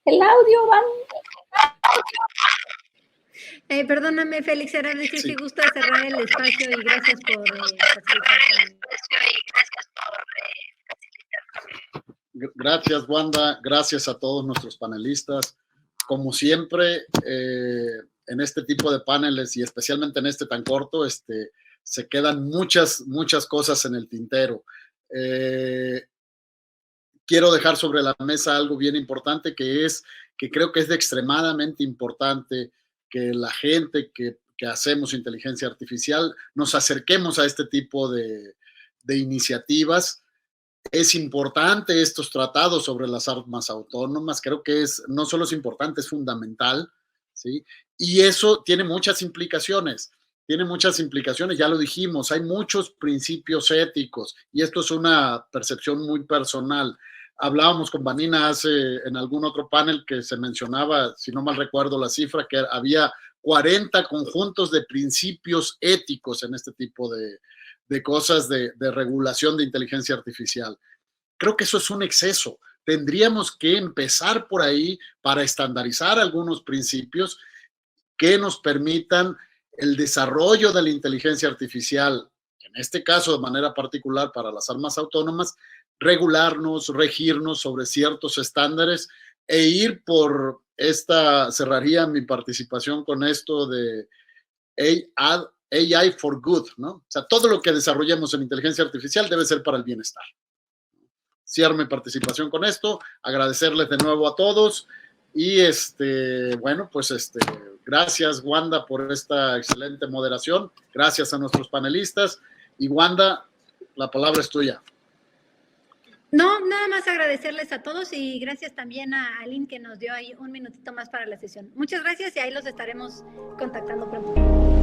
El audio, Van. Perdóname, Félix, era decir Sí. si gusta cerrar el espacio y gracias por Gracias, Wanda. Gracias a todos nuestros panelistas. Como siempre, en este tipo de paneles y especialmente en este tan corto, se quedan muchas cosas en el tintero. Quiero dejar sobre la mesa algo bien importante, que creo que es de extremadamente importante que la gente que hacemos inteligencia artificial nos acerquemos a este tipo de iniciativas. Es importante estos tratados sobre las armas autónomas, creo que no solo es importante, es fundamental, ¿sí? Y eso tiene muchas implicaciones, ya lo dijimos, hay muchos principios éticos y esto es una percepción muy personal. Hablábamos con Vanina en algún otro panel que se mencionaba, si no mal recuerdo la cifra, que había 40 conjuntos de principios éticos en este tipo de cosas de regulación de inteligencia artificial. Creo que eso es un exceso. Tendríamos que empezar por ahí para estandarizar algunos principios que nos permitan el desarrollo de la inteligencia artificial, en este caso de manera particular para las armas autónomas, regularnos, regirnos sobre ciertos estándares e ir por cerraría mi participación con esto de AI for good, ¿no? O sea, todo lo que desarrollemos en inteligencia artificial debe ser para el bienestar. Cierro mi participación con esto, agradecerles de nuevo a todos y bueno, pues gracias, Wanda, por esta excelente moderación, gracias a nuestros panelistas y Wanda, la palabra es tuya. No, nada más agradecerles a todos y gracias también a Aline que nos dio ahí un minutito más para la sesión. Muchas gracias y ahí los estaremos contactando pronto.